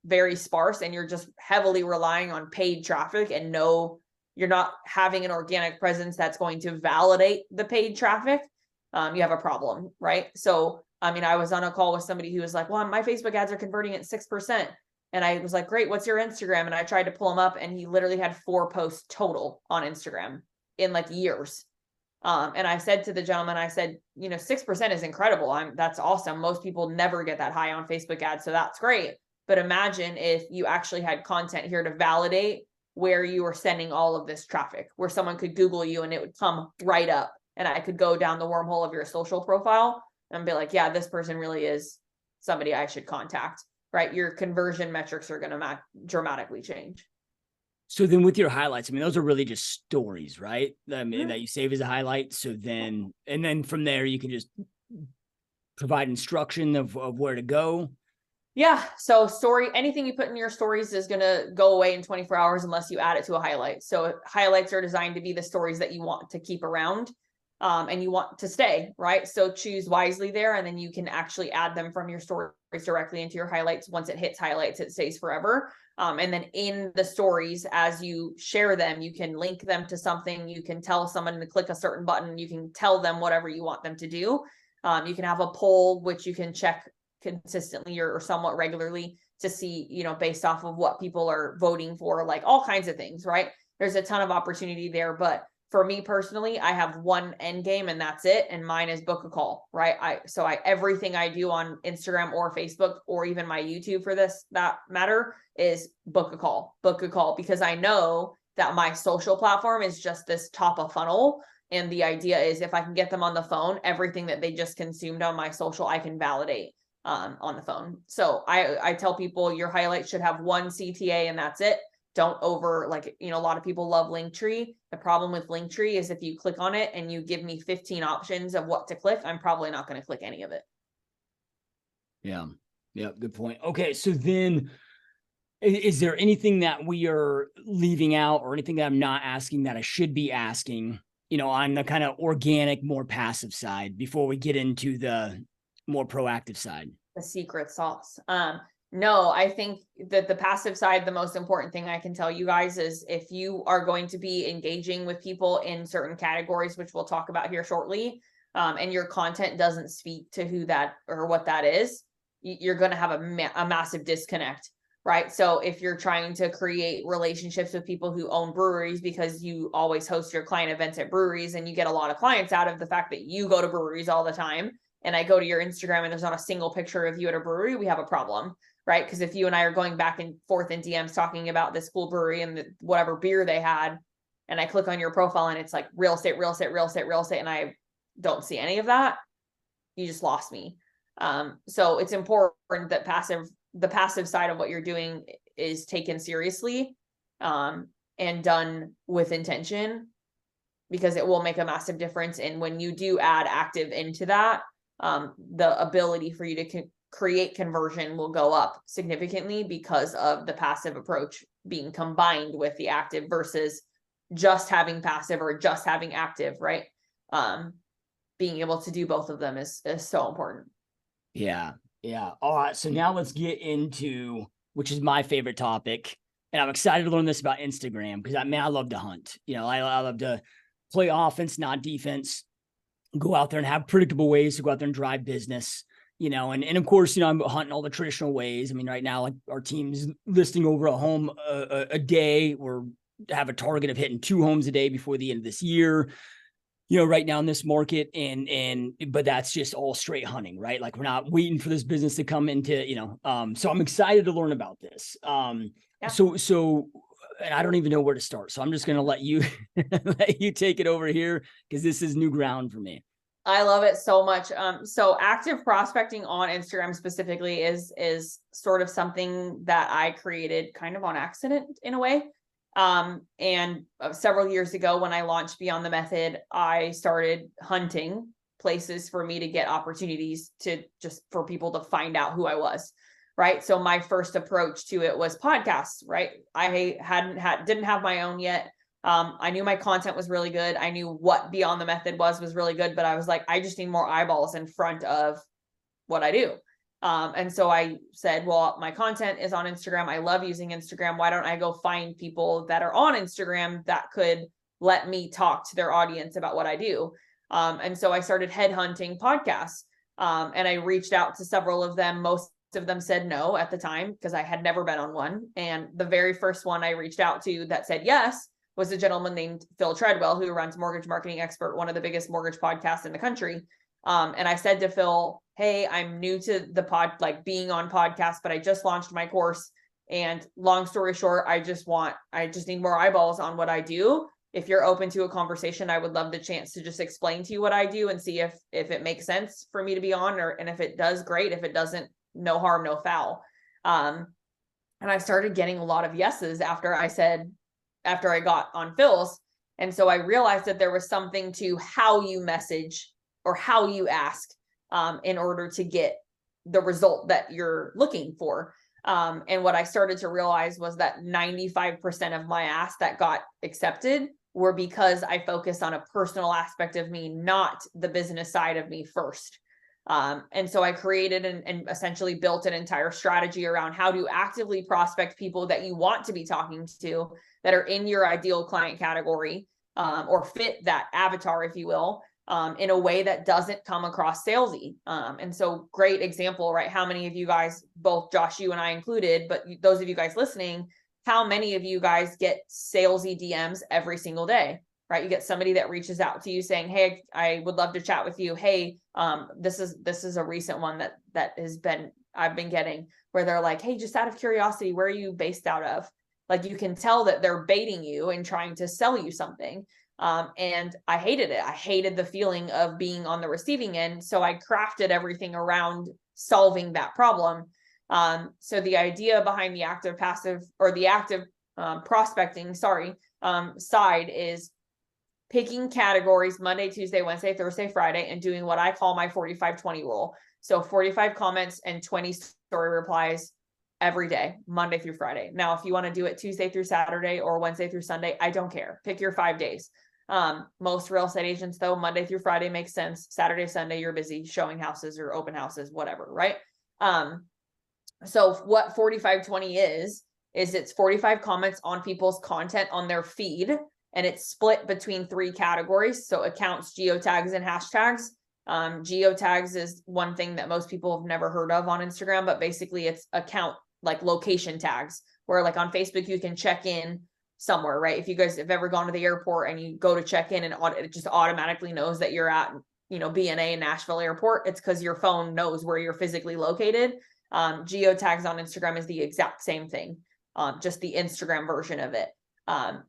very sparse, and you're just heavily relying on paid traffic, and you're not having an organic presence that's going to validate the paid traffic, you have a problem, right? So, I mean, I was on a call with somebody who was like, well, my Facebook ads are converting at 6%. And I was like, great, what's your Instagram? And I tried to pull him up, and he literally had 4 posts total on Instagram in like years. And I said to the gentleman, I said, 6% is incredible. That's awesome. Most people never get that high on Facebook ads. So that's great. But imagine if you actually had content here to validate where you were sending all of this traffic, where someone could Google you and it would come right up, and I could go down the wormhole of your social profile and be like, yeah, this person really is somebody I should contact, right? Your conversion metrics are going to dramatically change. So then with your highlights, I mean, those are really just stories, right? I mean, that you save as a highlight. So then, and then from there, you can just provide instruction of where to go. Yeah. So anything you put in your stories is going to go away in 24 hours unless you add it to a highlight. So highlights are designed to be the stories that you want to keep around, and you want to stay, right? So choose wisely there, and then you can actually add them from your stories directly into your highlights. Once it hits highlights, it stays forever. And then in the stories, as you share them, you can link them to something. You can tell someone to click a certain button. You can tell them whatever you want them to do. You can have a poll, which you can check consistently or somewhat regularly to see, based off of what people are voting for, like all kinds of things, right? There's a ton of opportunity there. But for me personally, I have one end game, and that's it. And mine is book a call, right? Everything I do on Instagram or Facebook or even my YouTube for that matter is book a call, because I know that my social platform is just this top of funnel. And the idea is, if I can get them on the phone, everything that they just consumed on my social, I can validate on the phone. So I tell people your highlights should have one CTA, and that's it. Don't a lot of people love Linktree. The problem with Linktree is if you click on it and you give me 15 options of what to click, I'm probably not going to click any of it. Yeah. Yeah. Good point. Okay. So then, is there anything that we are leaving out, or anything that I'm not asking that I should be asking, on the kind of organic, more passive side before we get into the more proactive side? The secret sauce. No, I think that the passive side, the most important thing I can tell you guys is, if you are going to be engaging with people in certain categories, which we'll talk about here shortly, and your content doesn't speak to who that or what that is, you're going to have a massive disconnect, right? So if you're trying to create relationships with people who own breweries, because you always host your client events at breweries and you get a lot of clients out of the fact that you go to breweries all the time, and I go to your Instagram and there's not a single picture of you at a brewery, we have a problem, right? Because if you and I are going back and forth in DMs talking about this cool brewery and whatever beer they had, and I click on your profile and it's like real estate, and I don't see any of that, you just lost me. So it's important that the passive side of what you're doing is taken seriously, and done with intention. because it will make a massive difference. And when you do add active into that, the ability for you to create conversion will go up significantly because of the passive approach being combined with the active versus just having passive or just having active, right? Being able to do both of them is so important. Yeah. Yeah. All right. So now let's get into, which is my favorite topic. And I'm excited to learn this about Instagram because I love to hunt. I love to play offense, not defense, go out there and have predictable ways to go out there and drive business, and of course, I'm hunting all the traditional ways. I mean, right now, like our team's listing over a home a day. We're have a target of hitting 2 homes a day before the end of this year. Right now in this market, but that's just all straight hunting, right? Like we're not waiting for this business to come into, so I'm excited to learn about this. Yeah. So, and I don't even know where to start. So I'm just going to let you, let you take it over here because this is new ground for me. I love it so much. So active prospecting on Instagram specifically is sort of something that I created kind of on accident in a way. And several years ago when I launched Beyond the Method, I started hunting places for me to get opportunities to just for people to find out who I was. Right. So my first approach to it was podcasts, right? I didn't have my own yet. I knew my content was really good. I knew what Beyond the Method was really good, but I was like, I just need more eyeballs in front of what I do. And so I said, well, my content is on Instagram. I love using Instagram. Why don't I go find people that are on Instagram that could let me talk to their audience about what I do? And so I started headhunting podcasts. And I reached out to several of them. Most of them said no at the time because I had never been on one. And the very first one I reached out to that said yes was a gentleman named Phil Treadwell, who runs Mortgage Marketing Expert, one of the biggest mortgage podcasts in the country. And I said to Phil, hey, I'm new to the being on podcasts, but I just launched my course. And long story short, I just need more eyeballs on what I do. If you're open to a conversation, I would love the chance to just explain to you what I do and see if it makes sense for me to be on, and if it does, great. If it doesn't, no harm, no foul. And I started getting a lot of yeses after I got on Phil's. And so I realized that there was something to how you message or how you ask in order to get the result that you're looking for. And what I started to realize was that 95% of my asks that got accepted were because I focused on a personal aspect of me, not the business side of me first. And so I created and essentially built an entire strategy around how to actively prospect people that you want to be talking to that are in your ideal client category, or fit that avatar, if you will, in a way that doesn't come across salesy. And so great example, right? How many of you guys, both Josh, you and I included, but those of you guys listening, how many of you guys get salesy DMs every single day? Right? You get somebody that reaches out to you saying, hey, I would love to chat with you. Hey, this is a recent one that I've been getting, where they're like, hey, just out of curiosity, where are you based out of? Like, you can tell that they're baiting you and trying to sell you something. And I hated it. I hated the feeling of being on the receiving end. So I crafted everything around solving that problem. So the idea behind the active prospecting, side is picking categories Monday, Tuesday, Wednesday, Thursday, Friday, and doing what I call my 45-20 rule. So 45 comments and 20 story replies every day, Monday through Friday. Now, if you want to do it Tuesday through Saturday or Wednesday through Sunday, I don't care. Pick your 5 days. Most real estate agents, though, Monday through Friday makes sense. Saturday, Sunday, you're busy showing houses or open houses, whatever, right? So what 45-20 is it's 45 comments on people's content on their feed, and it's split between 3 categories. So accounts, geotags, and hashtags. Geotags is one thing that most people have never heard of on Instagram, but basically it's account, like location tags, where like on Facebook, you can check in somewhere, right? If you guys have ever gone to the airport and you go to check in and it just automatically knows that you're at, BNA and Nashville airport, it's because your phone knows where you're physically located. Geotags on Instagram is the exact same thing, just the Instagram version of it.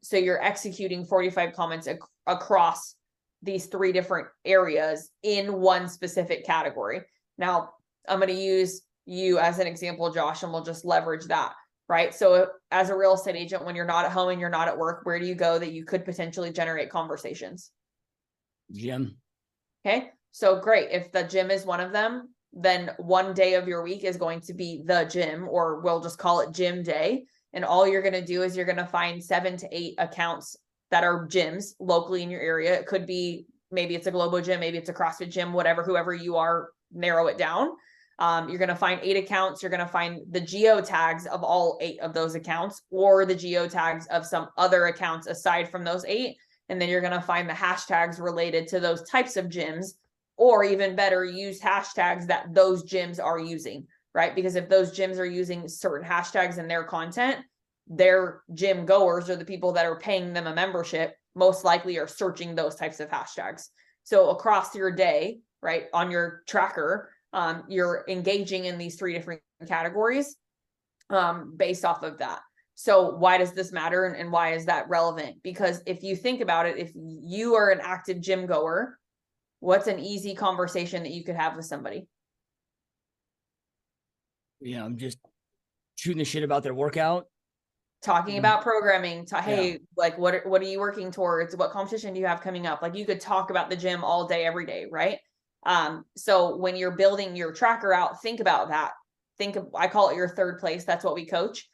So you're executing 45 comments across these 3 different areas in one specific category. Now, I'm going to use you as an example, Josh, and we'll just leverage that. right? So as a real estate agent, when you're not at home and you're not at work, where do you go that you could potentially generate conversations? Gym. Okay. So great. If the gym is one of them, then one day of your week is going to be the gym, or we'll just call it gym day. And all you're going to do is you're going to find 7 to 8 accounts that are gyms locally in your area. It could be, maybe it's a Globo gym, maybe it's a CrossFit gym, whatever, whoever you are, narrow it down. You're going to find 8 accounts. You're going to find the geo tags of all 8 of those accounts, or the geo tags of some other accounts aside from those 8. And then you're going to find the hashtags related to those types of gyms, or even better, use hashtags that those gyms are using, right? Because if those gyms are using certain hashtags in their content, their gym goers, or the people that are paying them a membership, most likely are searching those types of hashtags. So across your day, right, on your tracker, you're engaging in these 3 different categories based off of that. So why does this matter, and why is that relevant? Because if you think about it, if you are an active gym goer, what's an easy conversation that you could have with somebody? I'm just shooting the shit about their workout. Talking about programming, hey, Yeah. like what are you working towards? What competition do you have coming up? Like you could talk about the gym all day, every day, right? So when you're building your tracker out, think about that. I call it your third place. That's what we coach.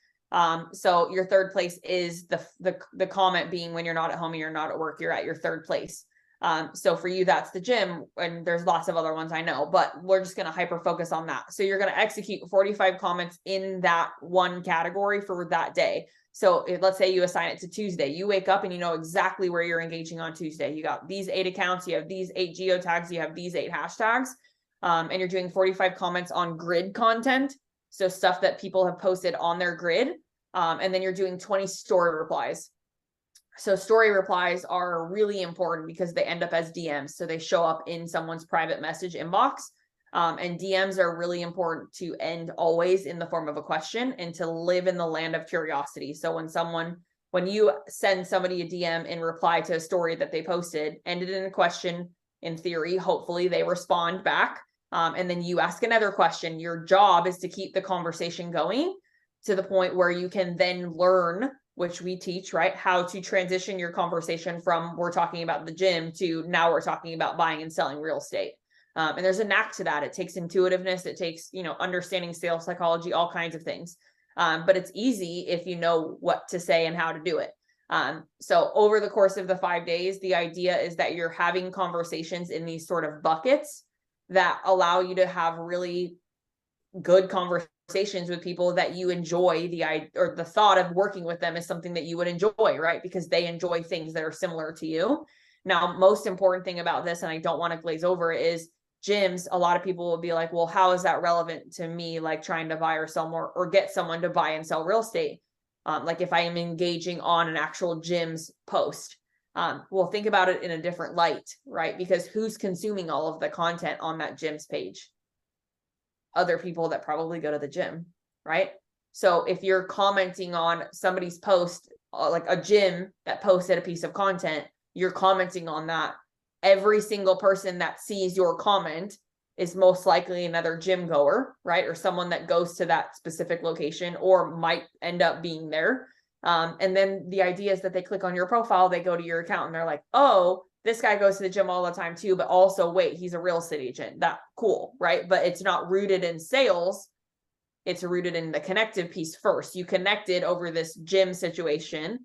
So your third place is the comment being when you're not at home and you're not at work, you're at your third place. So for you, that's the gym, and there's lots of other ones I know, but we're just going to hyper focus on that. So you're going to execute 45 comments in that one category for that day. So let's say you assign it to Tuesday, you wake up and you know exactly where you're engaging on Tuesday. You got these 8 accounts, you have these 8 geo tags, you have these 8 hashtags, and you're doing 45 comments on grid content. So stuff that people have posted on their grid. And then you're doing 20 story replies. So story replies are really important because they end up as DMs. So they show up in someone's private message inbox. And DMs are really important to end always in the form of a question and to live in the land of curiosity. So when you send somebody a DM in reply to a story that they posted, ended in a question, in theory, hopefully they respond back. And then you ask another question. Your job is to keep the conversation going to the point where you can then learn, which we teach, right? How to transition your conversation from we're talking about the gym to now we're talking about buying and selling real estate. And there's a knack to that. It takes intuitiveness. It takes, understanding sales psychology, all kinds of things. But it's easy if you know what to say and how to do it. So over the course of the 5 days, the idea is that you're having conversations in these sort of buckets that allow you to have really good conversations with people that you enjoy. The thought of working with them is something that you would enjoy, right? Because they enjoy things that are similar to you. Now, most important thing about this, and I don't want to glaze over it, is gyms. A lot of people will be like, well, how is that relevant to me? Like trying to buy or sell more or get someone to buy and sell real estate. Like if I am engaging on an actual gym's post, well, think about it in a different light, right? Because who's consuming all of the content on that gym's page? Other people that probably go to the gym, right? So if you're commenting on somebody's post, like a gym that posted a piece of content, you're commenting on that. Every single person that sees your comment is most likely another gym goer, right? Or someone that goes to that specific location or might end up being there. And then the idea is that they click on your profile, they go to your account and they're like, oh, this guy goes to the gym all the time too, but also wait, he's a real estate agent. That cool, right? But it's not rooted in sales. It's rooted in the connective piece first. You connected over this gym situation,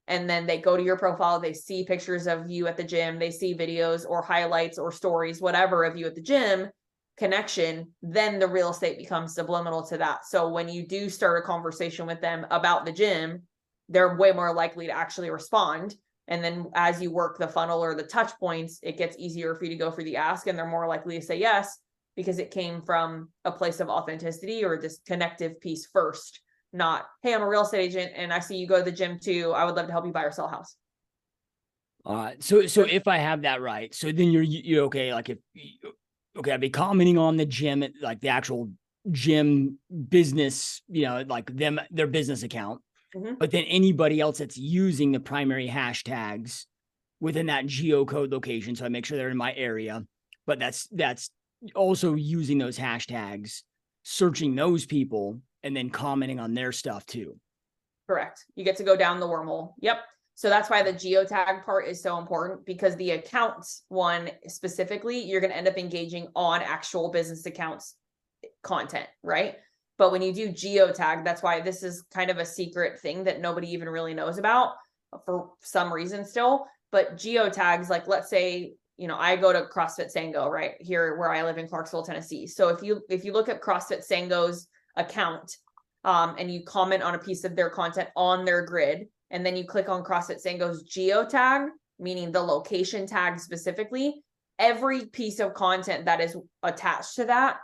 and then they go to your profile, they see pictures of you at the gym, they see videos or highlights or stories, whatever, of you at the gym, connection, then the real estate becomes subliminal to that. So when you do start a conversation with them about the gym, they're way more likely to actually respond. And then as you work the funnel or the touch points, it gets easier for you to go for the ask, and they're more likely to say yes because it came from a place of authenticity or this connective piece first. Not, hey, I'm a real estate agent and I see you go to the gym too. I would love to help you buy or sell a house. So if I have that right, so then you're okay. Like I'd be commenting on the gym, like the actual gym business, like their business account. Mm-hmm. But then anybody else that's using the primary hashtags within that geocode location. So I make sure they're in my area, but that's also using those hashtags, searching those people. and then commenting on their stuff too. Correct. You get to go down the wormhole. Yep. So that's why the geotag part is so important, because the accounts one specifically, you're going to end up engaging on actual business accounts content, right? But when you do geotag, that's why this is kind of a secret thing that nobody even really knows about for some reason still. But geotags, like let's say, you know, I go to CrossFit Sango right here where I live in Clarksville, Tennessee. So if you look at CrossFit Sango's account, and you comment on a piece of their content on their grid, and then you click on CrossFit Sango's geotag, meaning the location tag specifically, every piece of content that is attached to that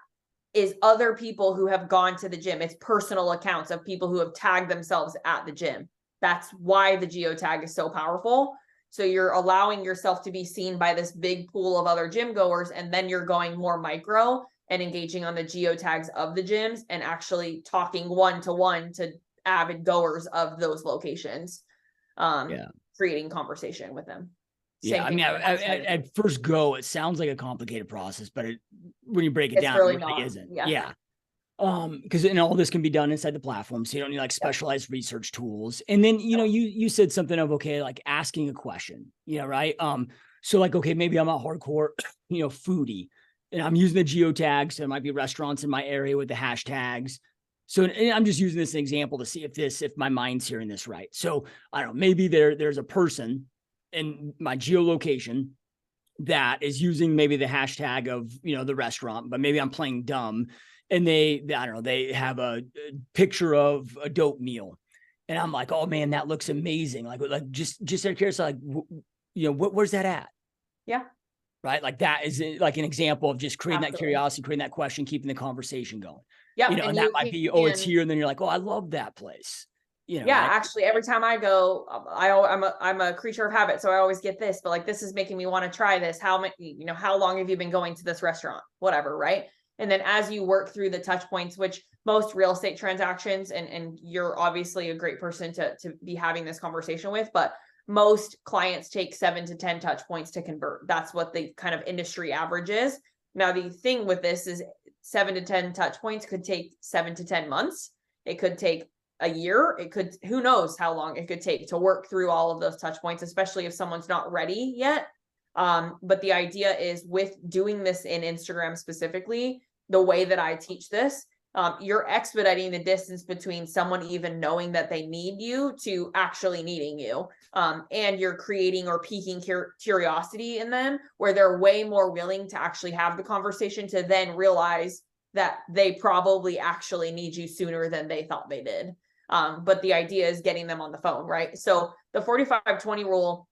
is other people who have gone to the gym. It's personal accounts of people who have tagged themselves at the gym. That's why the geotag is so powerful. So you're allowing yourself to be seen by this big pool of other gym goers, and then you're going more micro and engaging on the geotags of the gyms and actually talking one-to-one to avid goers of those locations, creating conversation with them. Yeah, I mean, at first go, it sounds like a complicated process, but when you break it down, really it really not. isn't. Yeah. Because all this can be done inside the platform, so you don't need like specialized research tools. And then you said something of like asking a question, right? So like, okay, maybe I'm a hardcore foodie, and I'm using the geotags. So there might be restaurants in my area with the hashtags. So I'm just using this as an example to see if my mind's hearing this right. So I don't know, maybe there's a person in my geolocation that is using maybe the hashtag of the restaurant, but maybe I'm playing dumb, and they I don't know, they have a picture of a dope meal, and I'm like, oh man, that looks amazing. Like just out of curiosity, like where's that at? Yeah. Right. Like that is like an example of just creating that curiosity, creating that question, keeping the conversation going. Yeah. And that might be, oh, it's here. And then you're like, oh, I love that place. Yeah, right? Actually, every time I go, I'm a creature of habit. So I always get this, but like, this is making me want to try this. How long have you been going to this restaurant? Whatever. Right. And then as you work through the touch points, which most real estate transactions, and you're obviously a great person to be having this conversation with, but most clients take 7 to 10 touch points to convert. That's what the kind of industry average is. Now, the thing with this is 7 to 10 touch points could take 7 to 10 months. It could take a year. It could, who knows how long it could take to work through all of those touch points, especially if someone's not ready yet. But the idea is with doing this in Instagram specifically, the way that I teach this, you're expediting the distance between someone even knowing that they need you to actually needing you. And you're creating or piquing curiosity in them, where they're way more willing to actually have the conversation, to then realize that they probably actually need you sooner than they thought they did. But the idea is getting them on the phone, right? So the 45-20 rule,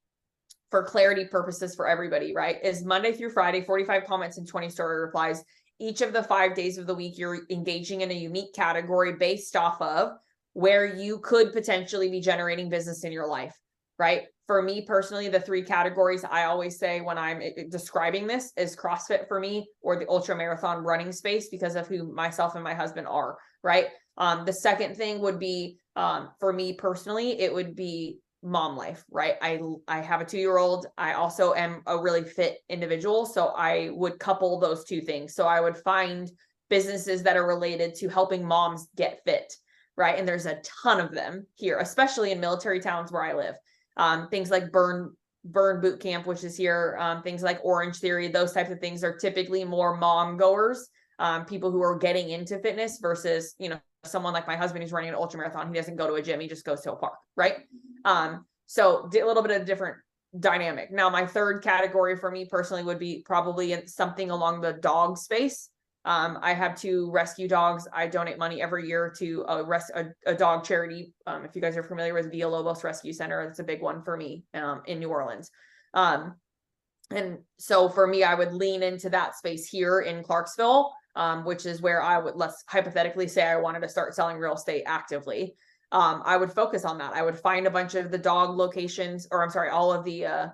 for clarity purposes for everybody, right, is Monday through Friday, 45 comments and 20 story replies. Each of the 5 days of the week, you're engaging in a unique category based off of where you could potentially be generating business in your life, right? For me personally, the 3 categories I always say when I'm describing this is CrossFit for me, or the ultra marathon running space, because of who myself and my husband are, right? The second thing would be, for me personally, it would be mom life, right? I have a 2-year-old. I also am a really fit individual. So I would couple those 2 things. So I would find businesses that are related to helping moms get fit, right? And there's a ton of them here, especially in military towns where I live. Things like Burn Boot Camp, which is here, things like Orange Theory, those types of things are typically more mom goers, people who are getting into fitness versus, someone like my husband who's running an ultra marathon. He doesn't go to a gym. He just goes to a park. Right. So a little bit of a different dynamic. Now, my third category for me personally would be probably in something along the dog space. I have 2 rescue dogs. I donate money every year to a dog charity. If you guys are familiar with Villalobos Rescue Center, that's a big one for me, in New Orleans. And so for me, I would lean into that space here in Clarksville, which is where I would, let's hypothetically say I wanted to start selling real estate actively. I would focus on that. I would find a bunch of the dog locations, or I'm sorry, all of the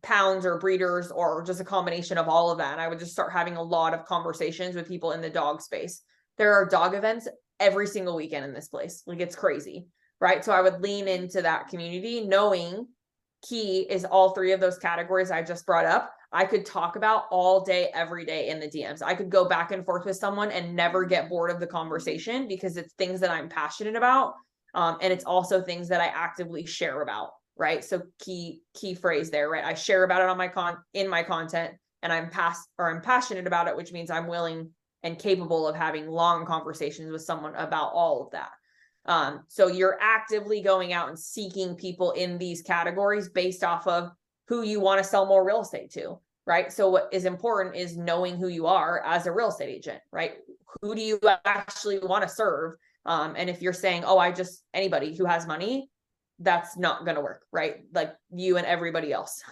pounds or breeders, or just a combination of all of that. And I would just start having a lot of conversations with people in the dog space. There are dog events every single weekend in this place. Like, it's crazy, right? So I would lean into that community, knowing key is all 3 of those categories I just brought up. I could talk about all day, every day in the DMs. I could go back and forth with someone and never get bored of the conversation because it's things that I'm passionate about. And it's also things that I actively share about, right? So key phrase there, right? I share about it on my content, and I'm passionate about it, which means I'm willing and capable of having long conversations with someone about all of that. So you're actively going out and seeking people in these categories based off of who you want to sell more real estate to, right? So what is important is knowing who you are as a real estate agent, right? Who do you actually want to serve? And if you're saying, oh, anybody who has money, that's not going to work, right? Like you and everybody else.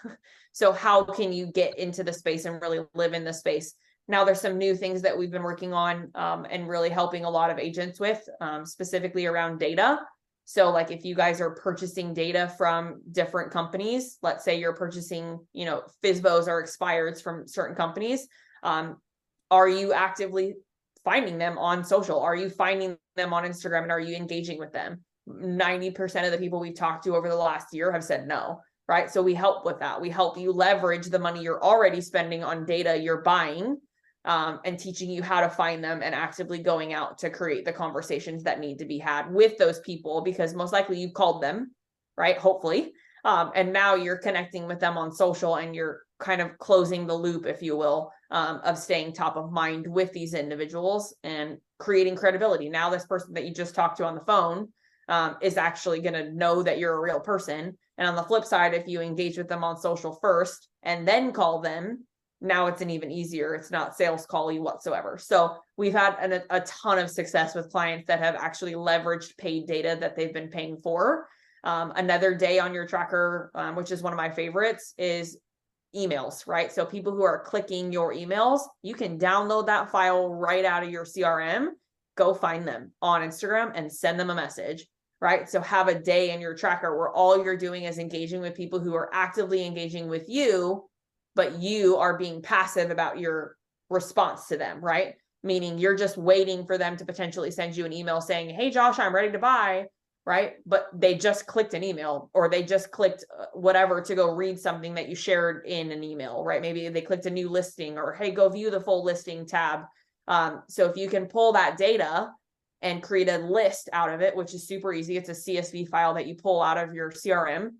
So how can you get into the space and really live in the space? Now there's some new things that we've been working on and really helping a lot of agents with, specifically around data. So like if you guys are purchasing data from different companies, let's say you're purchasing, FSBOs or expireds from certain companies, are you actively finding them on social? Are you finding them on Instagram, and are you engaging with them? 90% of the people we've talked to over the last year have said no, right? So we help with that. We help you leverage the money you're already spending on data you're buying, and teaching you how to find them and actively going out to create the conversations that need to be had with those people, because most likely you've called them, right? Hopefully. And now you're connecting with them on social, and you're kind of closing the loop, if you will, of staying top of mind with these individuals and creating credibility. Now this person that you just talked to on the phone is actually going to know that you're a real person. And on the flip side, if you engage with them on social first and then call them, now it's an even easier, it's not sales call-y whatsoever. So we've had a ton of success with clients that have actually leveraged paid data that they've been paying for. Another day on your tracker, which is one of my favorites, is emails, right? So people who are clicking your emails, you can download that file right out of your CRM, go find them on Instagram and send them a message, right? So have a day in your tracker where all you're doing is engaging with people who are actively engaging with you, but you are being passive about your response to them, right? Meaning you're just waiting for them to potentially send you an email saying, hey, Josh, I'm ready to buy, right? But they just clicked an email, or they just clicked whatever to go read something that you shared in an email, right? Maybe they clicked a new listing, or hey, go view the full listing tab. So if you can pull that data and create a list out of it, which is super easy, it's a CSV file that you pull out of your CRM,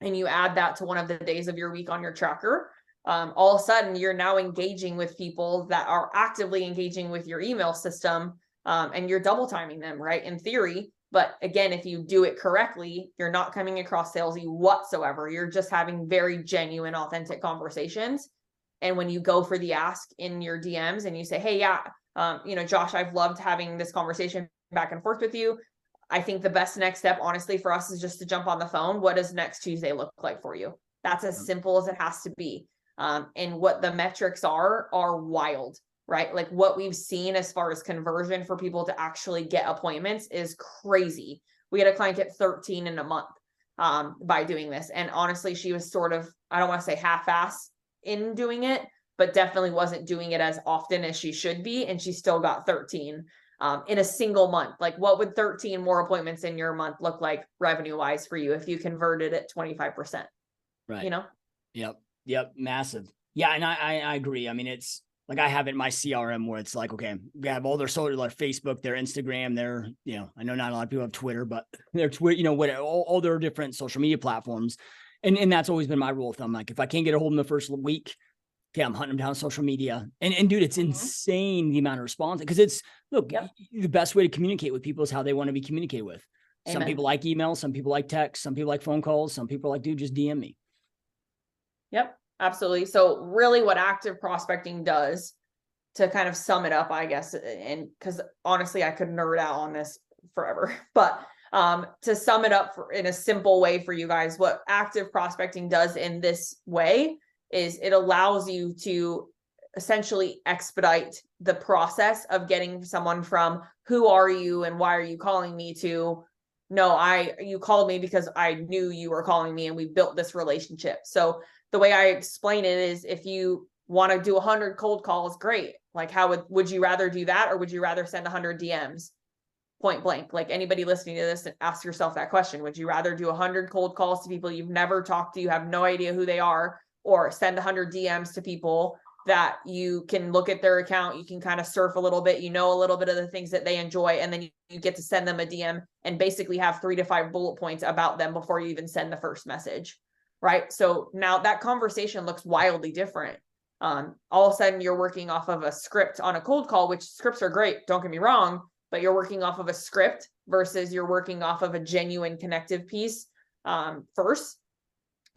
and you add that to one of the days of your week on your tracker, all of a sudden you're now engaging with people that are actively engaging with your email system, and you're double timing them, right? In theory. But again, if you do it correctly, you're not coming across salesy whatsoever. You're just having very genuine, authentic conversations. And when you go for the ask in your DMs and you say, hey, yeah, Josh, I've loved having this conversation back and forth with you. I think the best next step, honestly, for us is just to jump on the phone. What does next Tuesday look like for you? That's as simple as it has to be. And what the metrics are wild, right? Like what we've seen as far as conversion for people to actually get appointments is crazy. We had a client get 13 in a month by doing this. And honestly, she was sort of, I don't want to say half-ass in doing it, but definitely wasn't doing it as often as she should be. And she still got 13 in a single month. Like what would 13 more appointments in your month look like revenue wise for you if you converted at 25%? Right. Yep. Massive. Yeah. And I agree. I mean, it's like, I have it in my CRM where it's like, okay, we have all their social, like Facebook, their Instagram, their, I know not a lot of people have Twitter, but their Twitter, all their different social media platforms. And that's always been my rule of thumb. Like if I can't get a hold of them the first week, okay, I'm hunting them down on social media. And dude, it's insane the amount of response, because it's, look, the best way to communicate with people is how they want to be communicated with. Amen. Some people like email, some people like text, some people like phone calls, some people are like, dude, just DM me. Yep, absolutely. So really what active prospecting does, to kind of sum it up, I guess, and because honestly, I could nerd out on this forever, but to sum it up in a simple way for you guys, what active prospecting does in this way is it allows you to essentially expedite the process of getting someone from who are you and why are you calling me to no, you called me because I knew you were calling me and we built this relationship. So the way I explain it is, if you want to do 100 cold calls, great. Like how would you rather do that, or would you rather send 100 DMs? Point blank. Like anybody listening to this, ask yourself that question. Would you rather do 100 cold calls to people you've never talked to, you have no idea who they are, or send 100 DMs to people that you can look at their account, you can kind of surf a little bit, you know, a little bit of the things that they enjoy, and then you get to send them a DM and basically have 3 to 5 bullet points about them before you even send the first message, right? So now that conversation looks wildly different. All of a sudden you're working off of a script on a cold call, which scripts are great, don't get me wrong, but you're working off of a script versus you're working off of a genuine connective piece first.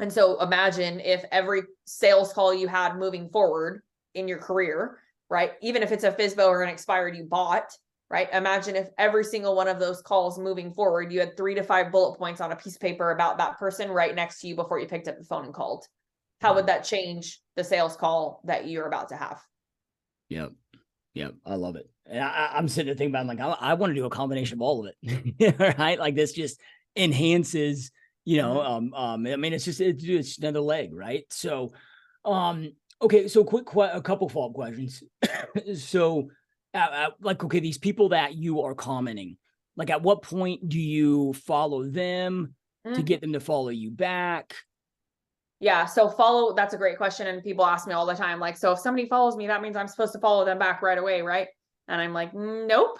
And so imagine if every sales call you had moving forward in your career, right? Even if it's a FSBO or an expired you bought, right? Imagine if every single one of those calls moving forward, you had 3 to 5 bullet points on a piece of paper about that person right next to you before you picked up the phone and called. How would that change the sales call that you're about to have? Yep. Yep. I love it. And I'm sitting there thinking about, I'm like, I want to do a combination of all of it. Right. Like this just enhances, I mean, it's another leg. Right. So, okay. So a couple follow-up questions. So, okay, these people that you are commenting, like at what point do you follow them to get them to follow you back? Yeah. So follow, that's a great question. And people ask me all the time, like, so if somebody follows me, that means I'm supposed to follow them back right away. Right. And I'm like, nope.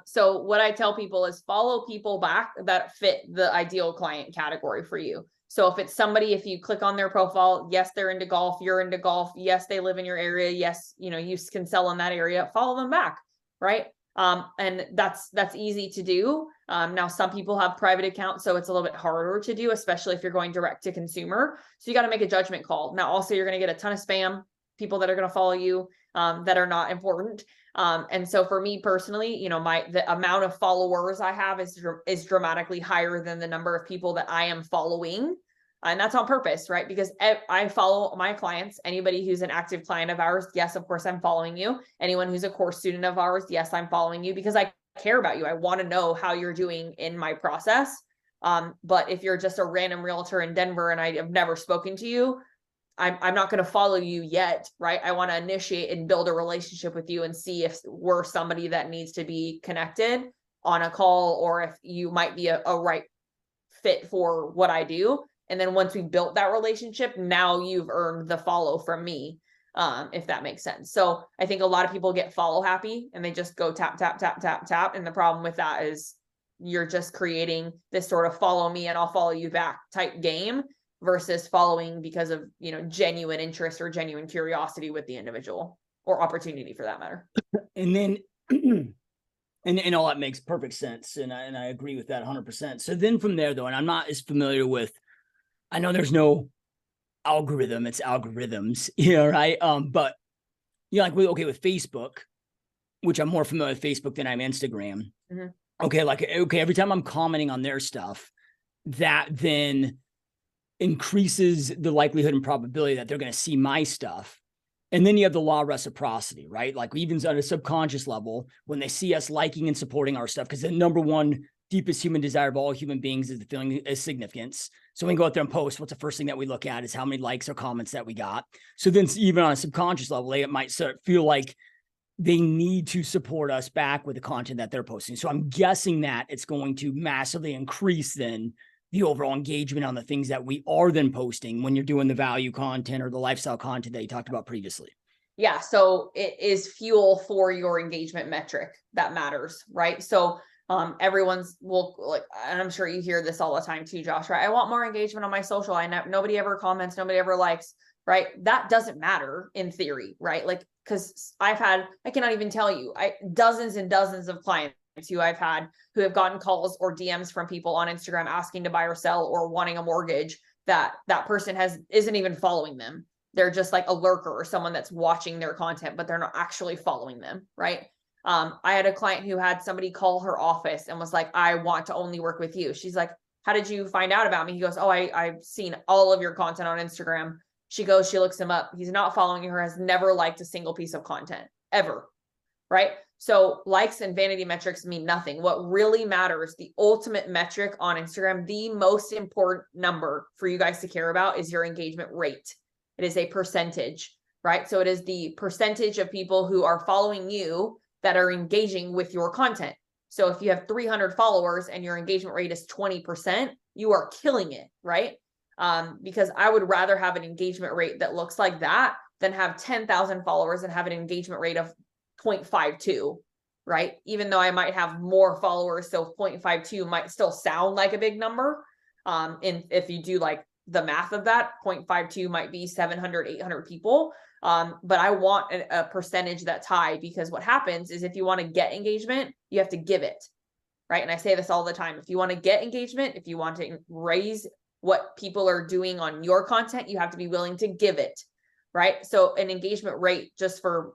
So what I tell people is follow people back that fit the ideal client category for you. So if it's somebody, if you click on their profile, yes, they're into golf, you're into golf. Yes, they live in your area. Yes, you can sell in that area, follow them back. Right. And that's easy to do. Now some people have private accounts, so it's a little bit harder to do, especially if you're going direct to consumer. So you got to make a judgment call. Now, also you're going to get a ton of spam, people that are going to follow you, that are not important. And so for me personally, the amount of followers I have is dramatically higher than the number of people that I am following. And that's on purpose, right? Because I follow my clients. Anybody who's an active client of ours, yes, of course, I'm following you. Anyone who's a course student of ours, yes, I'm following you because I care about you. I want to know how you're doing in my process. But if you're just a random realtor in Denver and I have never spoken to you, I'm not going to follow you yet, right? I want to initiate and build a relationship with you and see if we're somebody that needs to be connected on a call, or if you might be a right fit for what I do. And then once we built that relationship, now you've earned the follow from me, if that makes sense. So I think a lot of people get follow happy and they just go tap, tap, tap, tap, tap. And the problem with that is you're just creating this sort of follow me and I'll follow you back type game versus following because of, genuine interest or genuine curiosity with the individual or opportunity for that matter. And then, and all that makes perfect sense. And I agree with that 100%. So then from there though, and I'm not as familiar with, I know there's no algorithm, it's algorithms, right? But with Facebook, which I'm more familiar with Facebook than I'm Instagram. Mm-hmm. Okay, every time I'm commenting on their stuff, that then increases the likelihood and probability that they're going to see my stuff. And then you have the law of reciprocity, right? Like even on a subconscious level, when they see us liking and supporting our stuff, because the number one deepest human desire of all human beings is the feeling of significance. So when we go out there and post, what's the first thing that we look at is how many likes or comments that we got. So then even on a subconscious level, they might feel like they need to support us back with the content that they're posting. So I'm guessing that it's going to massively increase then the overall engagement on the things that we are then posting when you're doing the value content or the lifestyle content that you talked about previously. Yeah. So it is fuel for your engagement metric that matters, right? So everyone's and I'm sure you hear this all the time too, Josh, right? I want more engagement on my social. Nobody ever comments, nobody ever likes, right? That doesn't matter in theory, right? Like, cause I cannot even tell you, dozens and dozens of clients who I've had who have gotten calls or DMs from people on Instagram asking to buy or sell or wanting a mortgage that person isn't even following them. They're just like a lurker or someone that's watching their content, but they're not actually following them, right? I had a client who had somebody call her office and was like, I want to only work with you. She's like, how did you find out about me? He goes, oh, I've seen all of your content on Instagram. She looks him up. He's not following her, has never liked a single piece of content ever, right? So likes and vanity metrics mean nothing. What really matters, the ultimate metric on Instagram, the most important number for you guys to care about is your engagement rate. It is a percentage, right? So it is the percentage of people who are following you that are engaging with your content. So if you have 300 followers and your engagement rate is 20%, you are killing it, right? because I would rather have an engagement rate that looks like that than have 10,000 followers and have an engagement rate of 0.52, right? Even though I might have more followers, so 0.52 might still sound like a big number. And if you do like the math of that, 0.52 might be 700, 800 people. But I want a percentage that's high, because what happens is if you want to get engagement, you have to give it, right? And I say this all the time. If you want to get engagement, if you want to raise what people are doing on your content, you have to be willing to give it, right? So an engagement rate, just for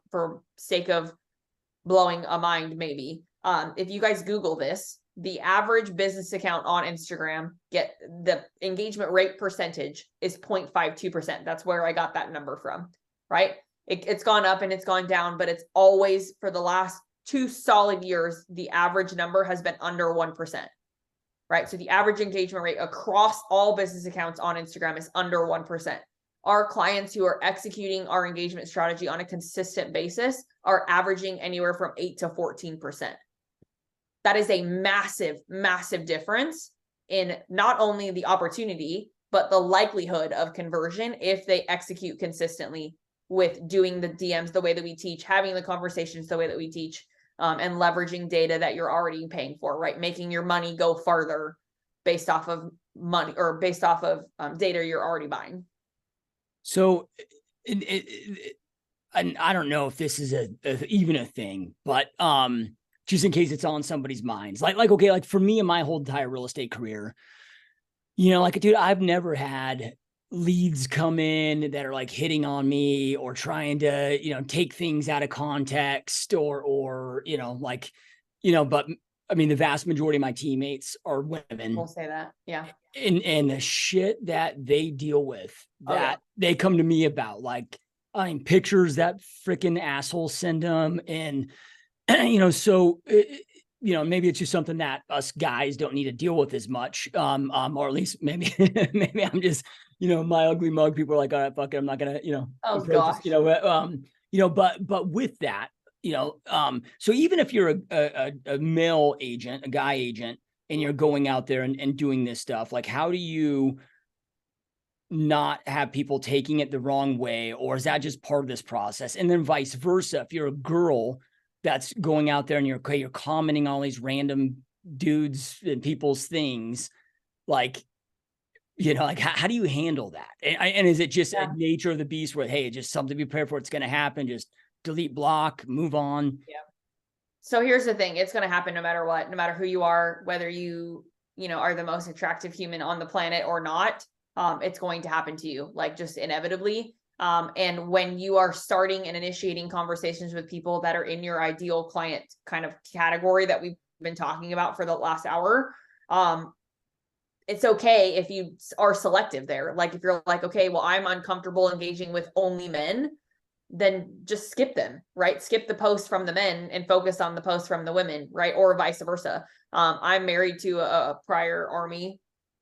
sake of blowing a mind, maybe, if you guys Google this, the average business account on Instagram, get the engagement rate percentage is 0.52%. That's where I got that number from, right? It's gone up and it's gone down, but it's always, for the last 2 solid years, the average number has been under 1%, right? So the average engagement rate across all business accounts on Instagram is under 1%. Our clients who are executing our engagement strategy on a consistent basis are averaging anywhere from 8 to 14%. That is a massive, massive difference in not only the opportunity, but the likelihood of conversion if they execute consistently with doing the DMs the way that we teach, having the conversations the way that we teach, and leveraging data that you're already paying for, right? Making your money go farther based off of money, or based off of data you're already buying. So, and I don't know if this is even a thing, but just in case it's on somebody's minds, like okay, like for me in my whole entire real estate career, like, dude, I've never had leads come in that are like hitting on me or trying to, take things out of context or, like, but I mean, the vast majority of my teammates are women. We'll say that. Yeah. And the shit that they deal with, that they come to me about, like, I mean, pictures that freaking assholes send them. And, so, maybe it's just something that us guys don't need to deal with as much. Or at least maybe, maybe I'm just, my ugly mug. People are like, all right, fuck it, I'm not gonna, Oh gosh. but with that, so even if you're a male agent, a guy agent, and you're going out there and doing this stuff, like, how do you not have people taking it the wrong way? Or is that just part of this process? And then vice versa, if you're a girl that's going out there and you're commenting all these random dudes and people's things, like, like how do you handle that? And is it just a nature of the beast where, hey, just something to be prepared for, it's going to happen, just delete, block, move on? Yeah. So here's the thing. It's going to happen no matter what, no matter who you are, whether you are the most attractive human on the planet or not. It's going to happen to you, like, just inevitably. And when you are starting and initiating conversations with people that are in your ideal client kind of category that we've been talking about for the last hour, it's okay if you are selective there. Like, if you're like, okay, well, I'm uncomfortable engaging with only men, then just skip them, right? Skip the post from the men and focus on the post from the women, right? Or vice versa. I'm married to a prior Army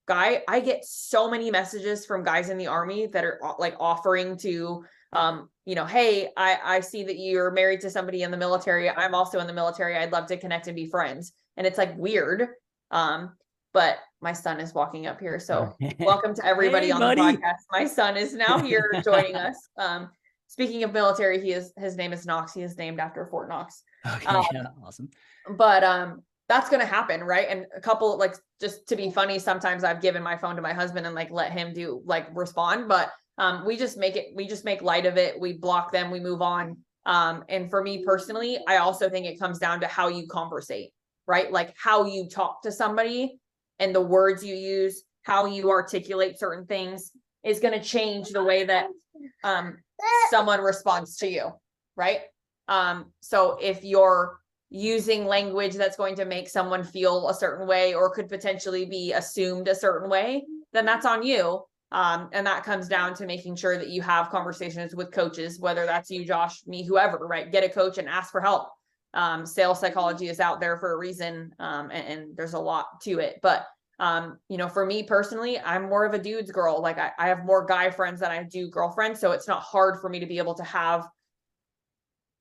guy. I get so many messages from guys in the Army that are like offering to, hey, I see that you're married to somebody in the military. I'm also in the military. I'd love to connect and be friends. And it's like weird. But my son is walking up here. So welcome to everybody on the podcast. My son is now here joining us. Speaking of military, his name is Knox. He is named after Fort Knox. Okay, awesome. But that's going to happen, right? And a couple, like, just to be funny, sometimes I've given my phone to my husband and like let him respond, but we just make light of it. We block them, we move on. And for me personally, I also think it comes down to how you conversate, right? Like, how you talk to somebody and the words you use, how you articulate certain things is going to change the way that someone responds to you, right? So if you're using language that's going to make someone feel a certain way or could potentially be assumed a certain way, then that's on you. And that comes down to making sure that you have conversations with coaches, whether that's you, Josh, me, whoever, right? Get a coach and ask for help. Sales psychology is out there for a reason. And there's a lot to it, but for me personally, I'm more of a dude's girl. Like, I have more guy friends than I do girlfriends. So it's not hard for me to be able to have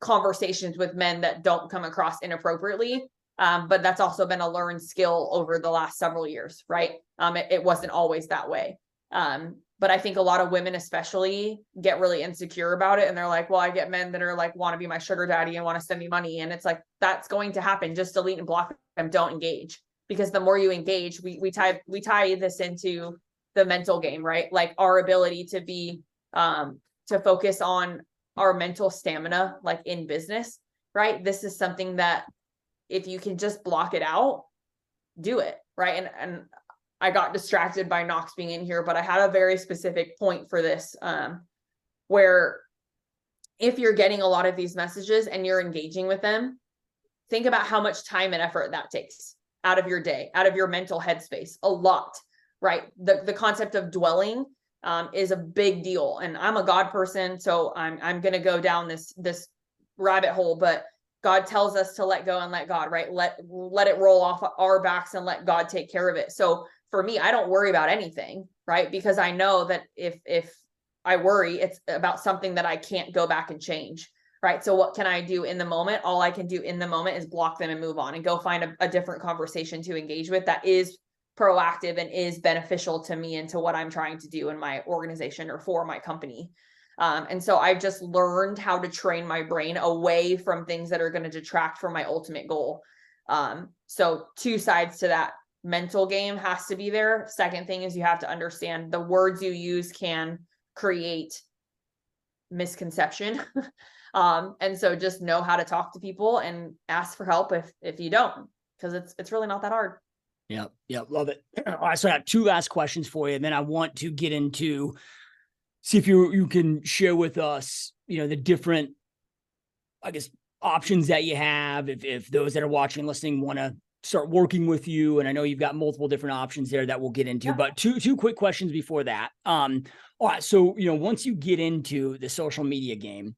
conversations with men that don't come across inappropriately. But that's also been a learned skill over the last several years, right? It wasn't always that way. But I think a lot of women especially get really insecure about it. And they're like, well, I get men that are like, want to be my sugar daddy and want to send me money. And it's like, that's going to happen. Just delete and block them. Don't engage. Because the more you engage, we tie this into the mental game, right? Like our ability to be, to focus on our mental stamina, like in business, right? This is something that if you can just block it out, do it, right? And I got distracted by Knox being in here, but I had a very specific point for this, where if you're getting a lot of these messages and you're engaging with them, think about how much time and effort that takes out of your day, out of your mental headspace, a lot, right? The concept of dwelling is a big deal. And I'm a God person, so I'm going to go down this rabbit hole, but God tells us to let go and let God, right? Let it roll off our backs and let God take care of it. So for me, I don't worry about anything, right? Because I know that if I worry, it's about something that I can't go back and change, right? So what can I do in the moment? All I can do in the moment is block them and move on and go find a different conversation to engage with that is proactive and is beneficial to me and to what I'm trying to do in my organization or for my company. And so I've just learned how to train my brain away from things that are going to detract from my ultimate goal. So two sides to that. Mental game has to be there. Second thing is you have to understand the words you use can create misconception. And so just know how to talk to people and ask for help if you don't, because it's really not that hard. Yeah. Love it. All right. So I have two last questions for you. And then I want to get into, see if you can share with us, the different, I guess, options that you have. If those that are watching and listening want to start working with you. And I know you've got multiple different options there that we'll get into, yeah. But two quick questions before that. All right. So, once you get into the social media game,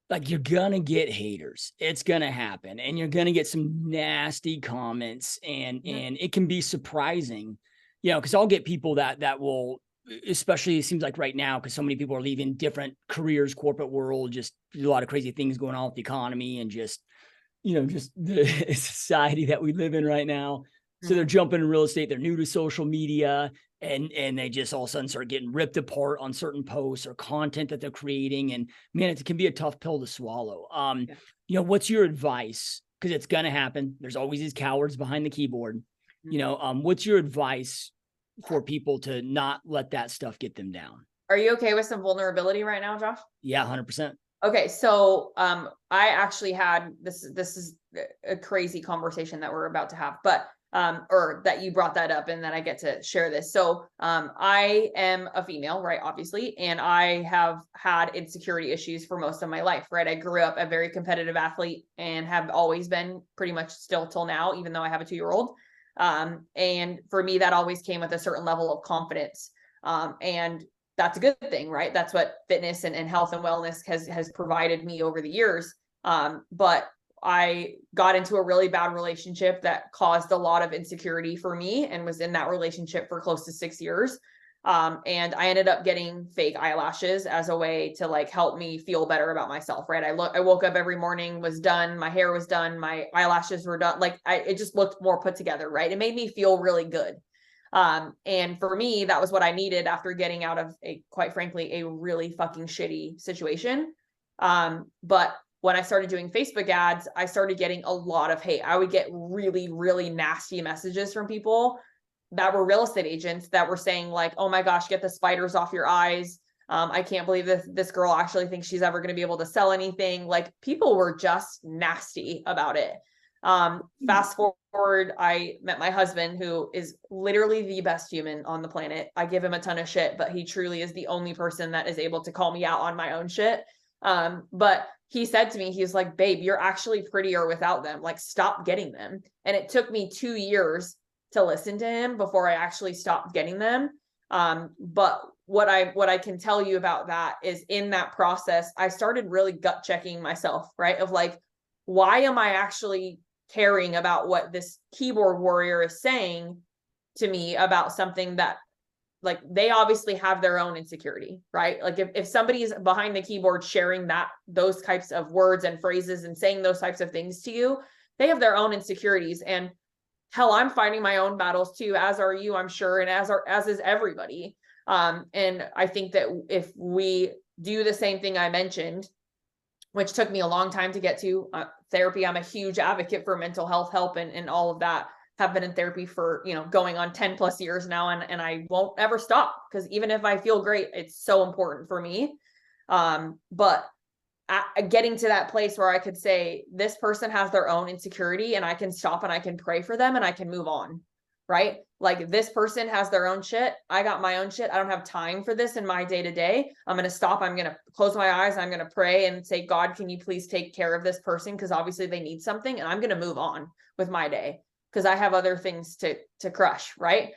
like you're going to get haters. It's going to happen. And you're going to get some nasty comments and it can be surprising, because I'll get people that will, especially it seems like right now, because so many people are leaving different careers, corporate world, just a lot of crazy things going on with the economy and just the society that we live in right now. So they're jumping in real estate. They're new to social media and they just all of a sudden start getting ripped apart on certain posts or content that they're creating. And man, it can be a tough pill to swallow. What's your advice? Because it's going to happen. There's always these cowards behind the keyboard. What's your advice for people to not let that stuff get them down? Are you okay with some vulnerability right now, Josh? Yeah, 100%. Okay. So, I actually had this is a crazy conversation that we're about to have, but, or that you brought that up and that I get to share this. So, I am a female, right? Obviously. And I have had insecurity issues for most of my life, right? I grew up a very competitive athlete and have always been pretty much still till now, even though I have a 2-year-old. And for me, that always came with a certain level of confidence. And that's a good thing, right? That's what fitness and health and wellness has provided me over the years. But I got into a really bad relationship that caused a lot of insecurity for me and was in that relationship for close to 6 years. And I ended up getting fake eyelashes as a way to like help me feel better about myself, right? I woke up every morning, was done, my hair was done, my eyelashes were done. Like it just looked more put together, right? It made me feel really good. And for me, that was what I needed after getting out of quite frankly, a really fucking shitty situation. But when I started doing Facebook ads, I started getting a lot of hate. I would get really, really nasty messages from people that were real estate agents that were saying like, oh my gosh, get the spiders off your eyes. I can't believe this girl actually thinks she's ever going to be able to sell anything. Like people were just nasty about it. Fast forward, I met my husband, who is literally the best human on the planet. I give him a ton of shit, but he truly is the only person that is able to call me out on my own shit. But he said to me, he's like, babe, you're actually prettier without them. Like, stop getting them. And it took me 2 years to listen to him before I actually stopped getting them. But what I can tell you about that is in that process, I started really gut checking myself, right? Of like, why am I actually caring about what this keyboard warrior is saying to me about something that like they obviously have their own insecurity, right? Like if somebody's behind the keyboard sharing those types of words and phrases and saying those types of things to you, they have their own insecurities. And hell, I'm fighting my own battles too, as are you, I'm sure. And as is everybody. And I think that if we do the same thing I mentioned, which took me a long time to get to, therapy, I'm a huge advocate for mental health help and all of that. Have been in therapy for, going on 10 plus years now. And I won't ever stop, because even if I feel great, it's so important for me. But getting to that place where I could say, this person has their own insecurity, and I can stop and I can pray for them and I can move on, right? Like, this person has their own shit. I got my own shit. I don't have time for this in my day to day. I'm going to stop. I'm going to close my eyes. I'm going to pray and say, God, can you please take care of this person? Because obviously they need something, and I'm going to move on with my day, because I have other things to crush, right?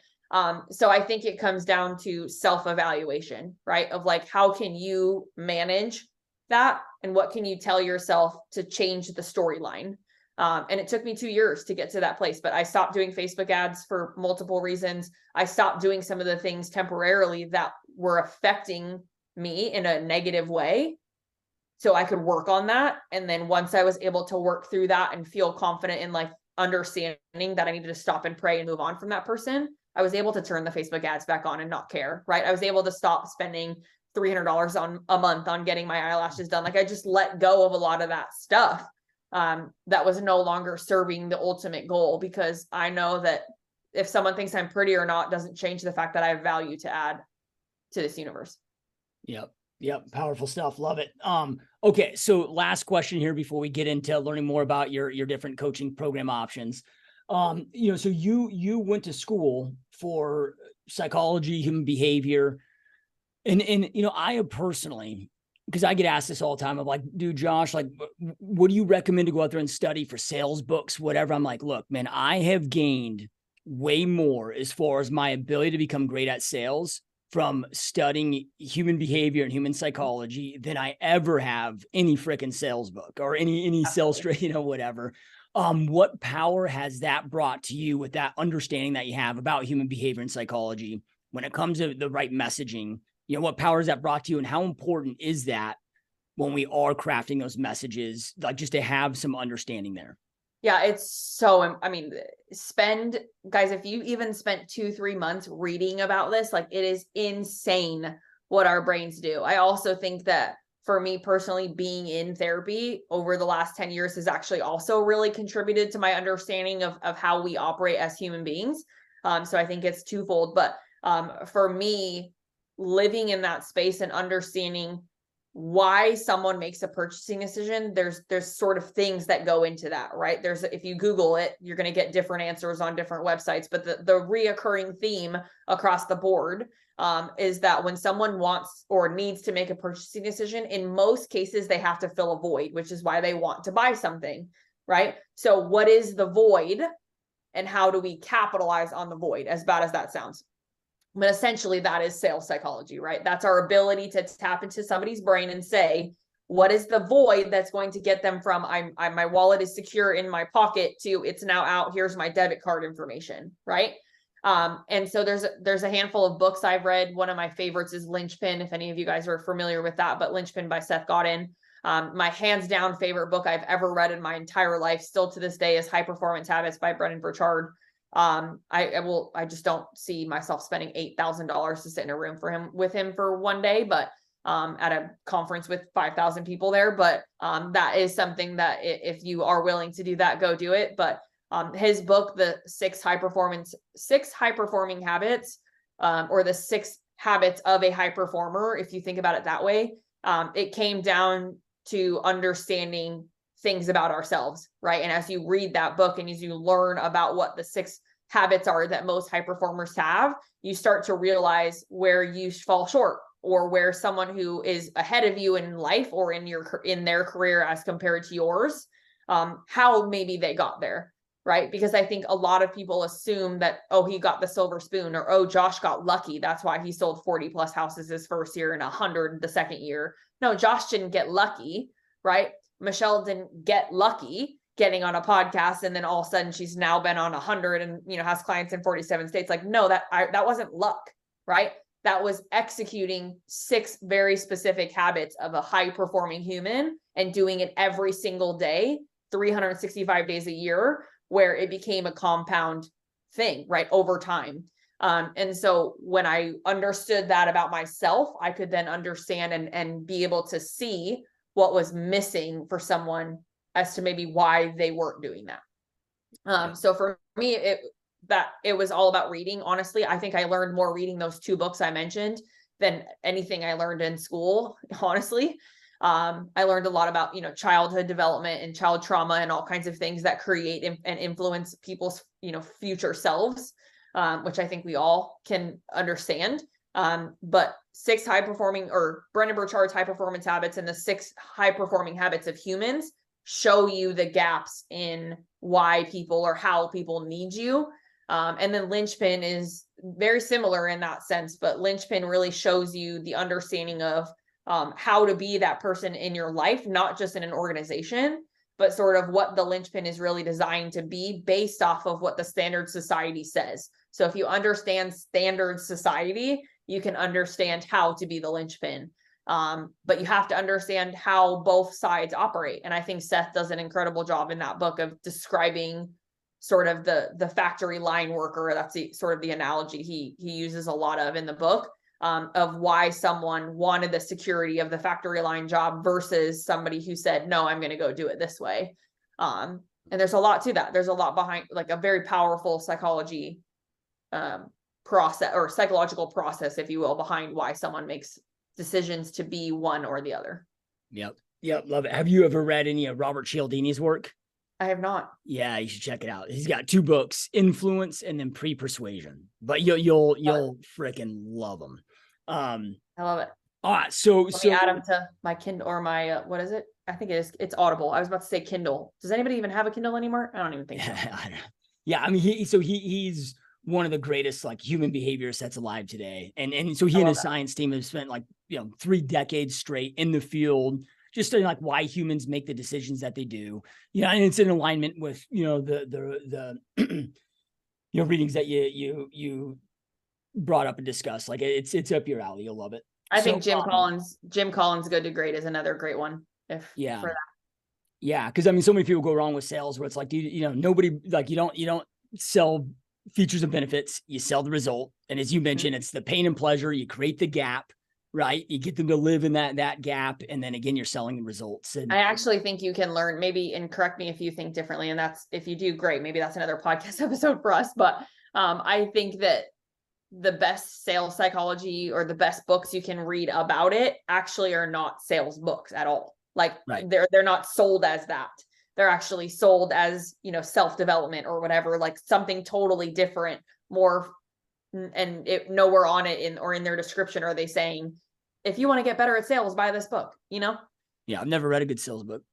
So I think it comes down to self-evaluation, right? Of like, how can you manage that, and what can you tell yourself to change the storyline? And it took me 2 years to get to that place, but I stopped doing Facebook ads for multiple reasons. I stopped doing some of the things temporarily that were affecting me in a negative way, so I could work on that. And then once I was able to work through that and feel confident in like understanding that I needed to stop and pray and move on from that person, I was able to turn the Facebook ads back on and not care, right? I was able to stop spending $300 on a month on getting my eyelashes done. Like, I just let go of a lot of that stuff that was no longer serving the ultimate goal, because I know that if someone thinks I'm pretty or not doesn't change the fact that I have value to add to this universe. Yep. Powerful stuff. Love it. Okay. So last question here before we get into learning more about your different coaching program options. So you went to school for psychology, human behavior. And I have personally, because I get asked this all the time, of like, dude, Josh, like, what do you recommend to go out there and study for sales books, whatever? I'm like, look, man, I have gained way more as far as my ability to become great at sales from studying human behavior and human psychology than I ever have any freaking sales book or any sales, whatever. What power has that brought to you with that understanding that you have about human behavior and psychology when it comes to the right messaging? What power has that brought to you, and how important is that when we are crafting those messages, like just to have some understanding there? Yeah, it's so, guys, if you even spent 2-3 months reading about this, like, it is insane what our brains do. I also think that for me personally, being in therapy over the last 10 years has actually also really contributed to my understanding of how we operate as human beings. So I think it's twofold, but for me, living in that space and understanding why someone makes a purchasing decision, there's sort of things that go into that, right? If you Google it, you're going to get different answers on different websites, but the reoccurring theme across the board is that when someone wants or needs to make a purchasing decision, in most cases, they have to fill a void, which is why they want to buy something, right? So what is the void, and how do we capitalize on the void, as bad as that sounds? But essentially, that is sales psychology, right? That's our ability to tap into somebody's brain and say, what is the void that's going to get them from my wallet is secure in my pocket to it's now out, here's my debit card information, right? And so there's a handful of books I've read. One of my favorites is Lynchpin, if any of you guys are familiar with that, but Lynchpin by Seth Godin. My hands down favorite book I've ever read in my entire life, still to this day, is High Performance Habits by Brendon Burchard. I just don't see myself spending $8,000 to sit in a room with him for one day, but at a conference with 5,000 people there. But that is something that if you are willing to do that, go do it. But his book, the six high performing habits, or the 6 habits of a high performer, if you think about it that way, it came down to understanding things about ourselves, right? And as you read that book and as you learn about what the 6 habits are that most high performers have, you start to realize where you fall short, or where someone who is ahead of you in life or in their career as compared to yours, how maybe they got there, right? Because I think a lot of people assume that, oh, he got the silver spoon, or, oh, Josh got lucky, that's why he sold 40 plus houses his first year and 100 the second year. No, Josh didn't get lucky, right? Michelle didn't get lucky getting on a podcast and then all of a sudden she's now been on 100 and has clients in 47 states. Like, no, that wasn't luck, right? That was executing 6 very specific habits of a high performing human and doing it every single day, 365 days a year, where it became a compound thing, right? Over time. And so when I understood that about myself, I could then understand and be able to see what was missing for someone as to maybe why they weren't doing that. So for me, it was all about reading. Honestly, I think I learned more reading those 2 books I mentioned than anything I learned in school. Honestly, I learned a lot about, childhood development and child trauma and all kinds of things that create and influence people's, future selves, which I think we all can understand. But 6 high performing, or Brendan Burchard's high performance habits, and the 6 high performing habits of humans show you the gaps in why people or how people need you. And then Linchpin is very similar in that sense, but Linchpin really shows you the understanding of how to be that person in your life, not just in an organization, but sort of what the linchpin is really designed to be based off of what the standard society says. So if you understand standard society, you can understand how to be the linchpin. But you have to understand how both sides operate. And I think Seth does an incredible job in that book of describing sort of the factory line worker. That's sort of the analogy he uses a lot of in the book, of why someone wanted the security of the factory line job versus somebody who said, no, I'm going to go do it this way. And there's a lot to that. There's a lot behind, like a very powerful psychology process, or psychological process, if you will, behind why someone makes decisions to be one or the other. Yep. Love it. Have you ever read any of Robert Cialdini's work? I have not. Yeah, you should check it out. He's got 2 books, Influence and then Pre-Persuasion. But you'll freaking love them. I love it. All right, so add them to my Kindle, or my what is it? I think it's Audible. I was about to say Kindle. Does anybody even have a Kindle anymore? I don't even think so. Yeah, I mean, he's one of the greatest like human behavior sets alive today, and so he and his science team have spent 3 decades straight in the field, just studying like why humans make the decisions that they do. And it's in alignment with the readings that you brought up and discussed. Like it's up your alley. You'll love it. I think Jim Collins Good to Great is another great one. For that. Yeah, because I mean, so many people go wrong with sales where it's like, nobody, like you don't sell features and benefits, you sell the result. And as you mentioned, it's the pain and pleasure. You create the gap, right? You get them to live in that gap, and then again, you're selling the results. And I actually think you can learn, maybe, and correct me if you think differently, and that's, if you do, great, maybe that's another podcast episode for us. But I think that the best sales psychology, or the best books you can read about it, actually are not sales books at all. Like they're not sold as that. They're actually sold as, self-development or whatever, like something totally different, more. And nowhere on it in their description are they saying, if you want to get better at sales, buy this book, Yeah, I've never read a good sales book,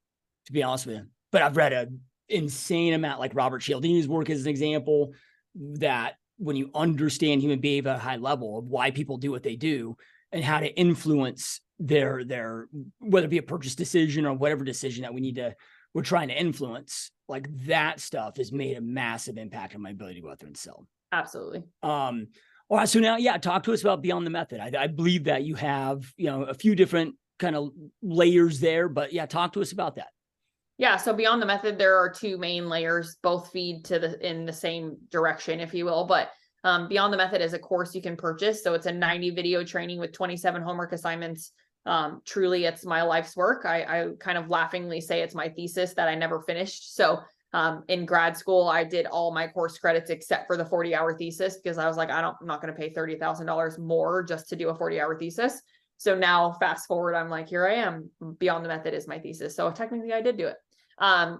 to be honest with you, but I've read an insane amount, like Robert Cialdini's work as an example, that when you understand human behavior at a high level of why people do what they do and how to influence their whether it be a purchase decision or whatever decision that we're trying to influence, like that stuff has made a massive impact on my ability to go out there and sell. Absolutely. All right. So now, talk to us about Beyond the Method. I believe that you have, a few different kind of layers there, but talk to us about that. Yeah. So Beyond the Method, there are 2 main layers, both feed in the same direction, if you will. But Beyond the Method is a course you can purchase. So it's a 90 video training with 27 homework assignments. Truly, it's my life's work. I kind of laughingly say it's my thesis that I never finished. So in grad school, I did all my course credits except for the 40-hour thesis, because I was like, I'm not going to pay $30,000 more just to do a 40-hour thesis. So now fast forward, I'm like, here I am. Beyond the Method is my thesis. So technically I did do it.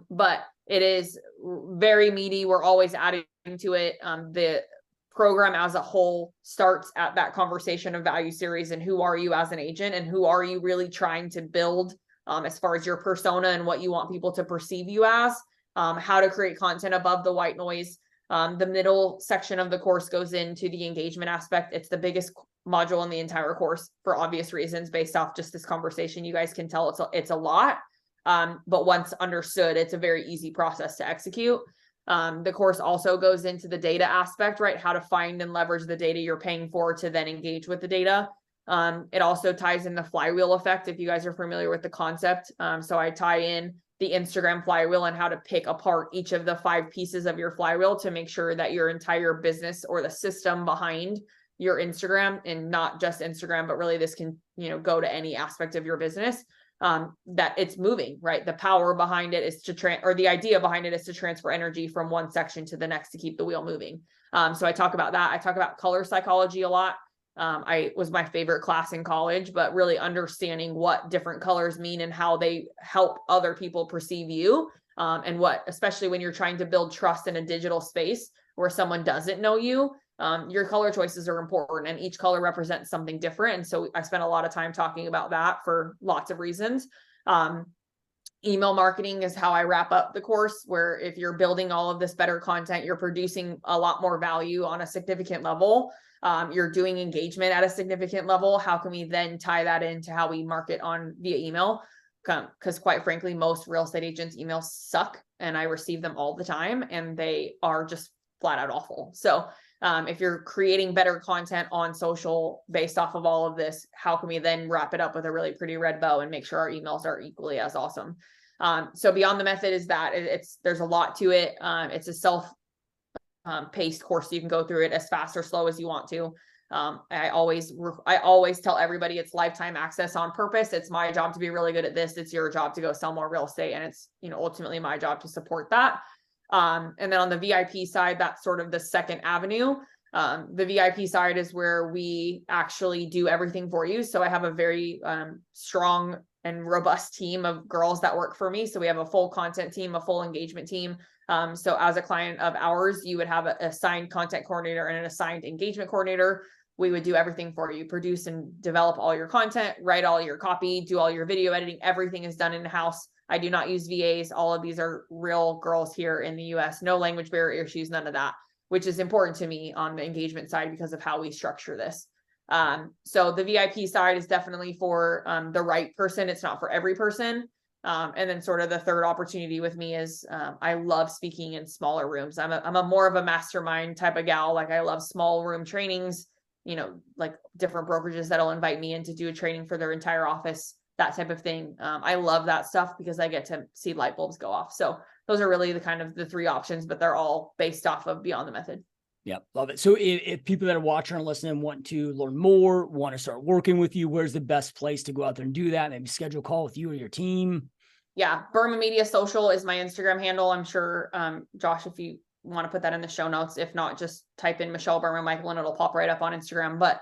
But it is very meaty. We're always adding to it. The program as a whole starts at that conversation of value series, and who are you as an agent, and who are you really trying to build as far as your persona and what you want people to perceive you as, how to create content above the white noise. The middle section of the course goes into the engagement aspect. It's the biggest module in the entire course for obvious reasons, based off just this conversation. You guys can tell it's a lot. But once understood, it's a very easy process to execute. The course also goes into the data aspect, right? How to find and leverage the data you're paying for to then engage with the data. It also ties in the flywheel effect, if you guys are familiar with the concept. So I tie in the Instagram flywheel and how to pick apart each of the 5 pieces of your flywheel to make sure that your entire business or the system behind your Instagram, and not just Instagram, but really this can, go to any aspect of your business, that it's moving, right? The power behind it is or the idea behind it is to transfer energy from one section to the next to keep the wheel moving. So I talk about that. I talk about color psychology a lot. I was my favorite class in college, but really understanding what different colors mean and how they help other people perceive you. And especially when you're trying to build trust in a digital space where someone doesn't know you, your color choices are important, and each color represents something different. And so I spent a lot of time talking about that for lots of reasons. Email marketing is how I wrap up the course, where if you're building all of this better content, you're producing a lot more value on a significant level. You're doing engagement at a significant level. How can we then tie that into how we market via email? Because quite frankly, most real estate agents' emails suck, and I receive them all the time, and they are just flat out awful. So if you're creating better content on social based off of all of this, how can we then wrap it up with a really pretty red bow and make sure our emails are equally as awesome? So beyond the method is that there's a lot to it. It's a self-paced course. So you can go through it as fast or slow as you want to. I always tell everybody it's lifetime access on purpose. It's my job to be really good at this. It's your job to go sell more real estate. And it's, ultimately my job to support that. And then on the VIP side, that's sort of the second avenue. The VIP side is where we actually do everything for you. So I have a very strong and robust team of girls that work for me. So we have a full content team, a full engagement team. So as a client of ours, you would have an assigned content coordinator and an assigned engagement coordinator. We would do everything for you, produce and develop all your content, write all your copy, do all your video editing. Everything is done in-house. I do not use VAs. All of these are real girls here in the US. No language barrier issues, none of that, which is important to me on the engagement side because of how we structure this. So the VIP side is definitely for the right person. It's not for every person. And then sort of the third opportunity with me is I love speaking in smaller rooms. I'm a more of a mastermind type of gal. Like I love small room trainings, like different brokerages that'll invite me in to do a training for their entire office, that type of thing. I love that stuff because I get to see light bulbs go off. So those are really the 3 options, but they're all based off of Beyond the Method. Yep. Love it. So if people that are watching or listening want to learn more, want to start working with you, where's the best place to go out there and do that? Maybe schedule a call with you or your team. Yeah. Berman Media Social is my Instagram handle. I'm sure, Josh, if you want to put that in the show notes, if not, just type in Michelle Berman Mikel and it'll pop right up on Instagram. But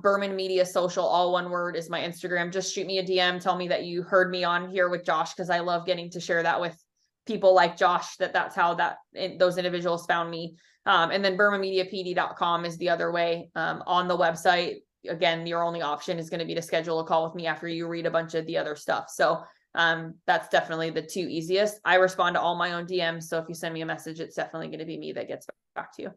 Berman Media Social, all one word, is my Instagram. Just shoot me a DM. Tell me that you heard me on here with Josh, because I love getting to share that with people like Josh, that's how those individuals found me. And then BermanMediaPD.com is the other way. On the website, again, your only option is going to be to schedule a call with me after you read a bunch of the other stuff. So that's definitely the 2 easiest. I respond to all my own DMs. So if you send me a message, it's definitely going to be me that gets back to you.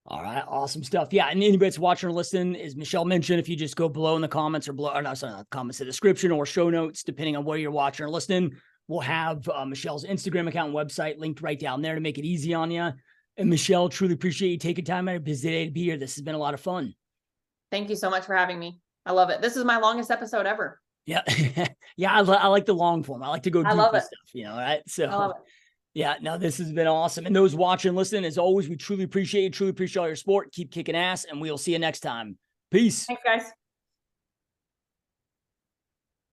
All right. Awesome stuff. Yeah. And anybody that's watching or listening, as Michelle mentioned, if you just go below in the comments comments, the description or show notes, depending on where you're watching or listening, we'll have Michelle's Instagram account and website linked right down there to make it easy on you. And Michelle, truly appreciate you taking time out of your busy day to be here. This has been a lot of fun. Thank you so much for having me. I love it. This is my longest episode ever. Yeah. Yeah. I like the long form. I like to go deep with stuff, right? So yeah, no, this has been awesome. And those watching and listening, as always, we truly appreciate all your support. Keep kicking ass, and we'll see you next time. Peace. Thanks, guys.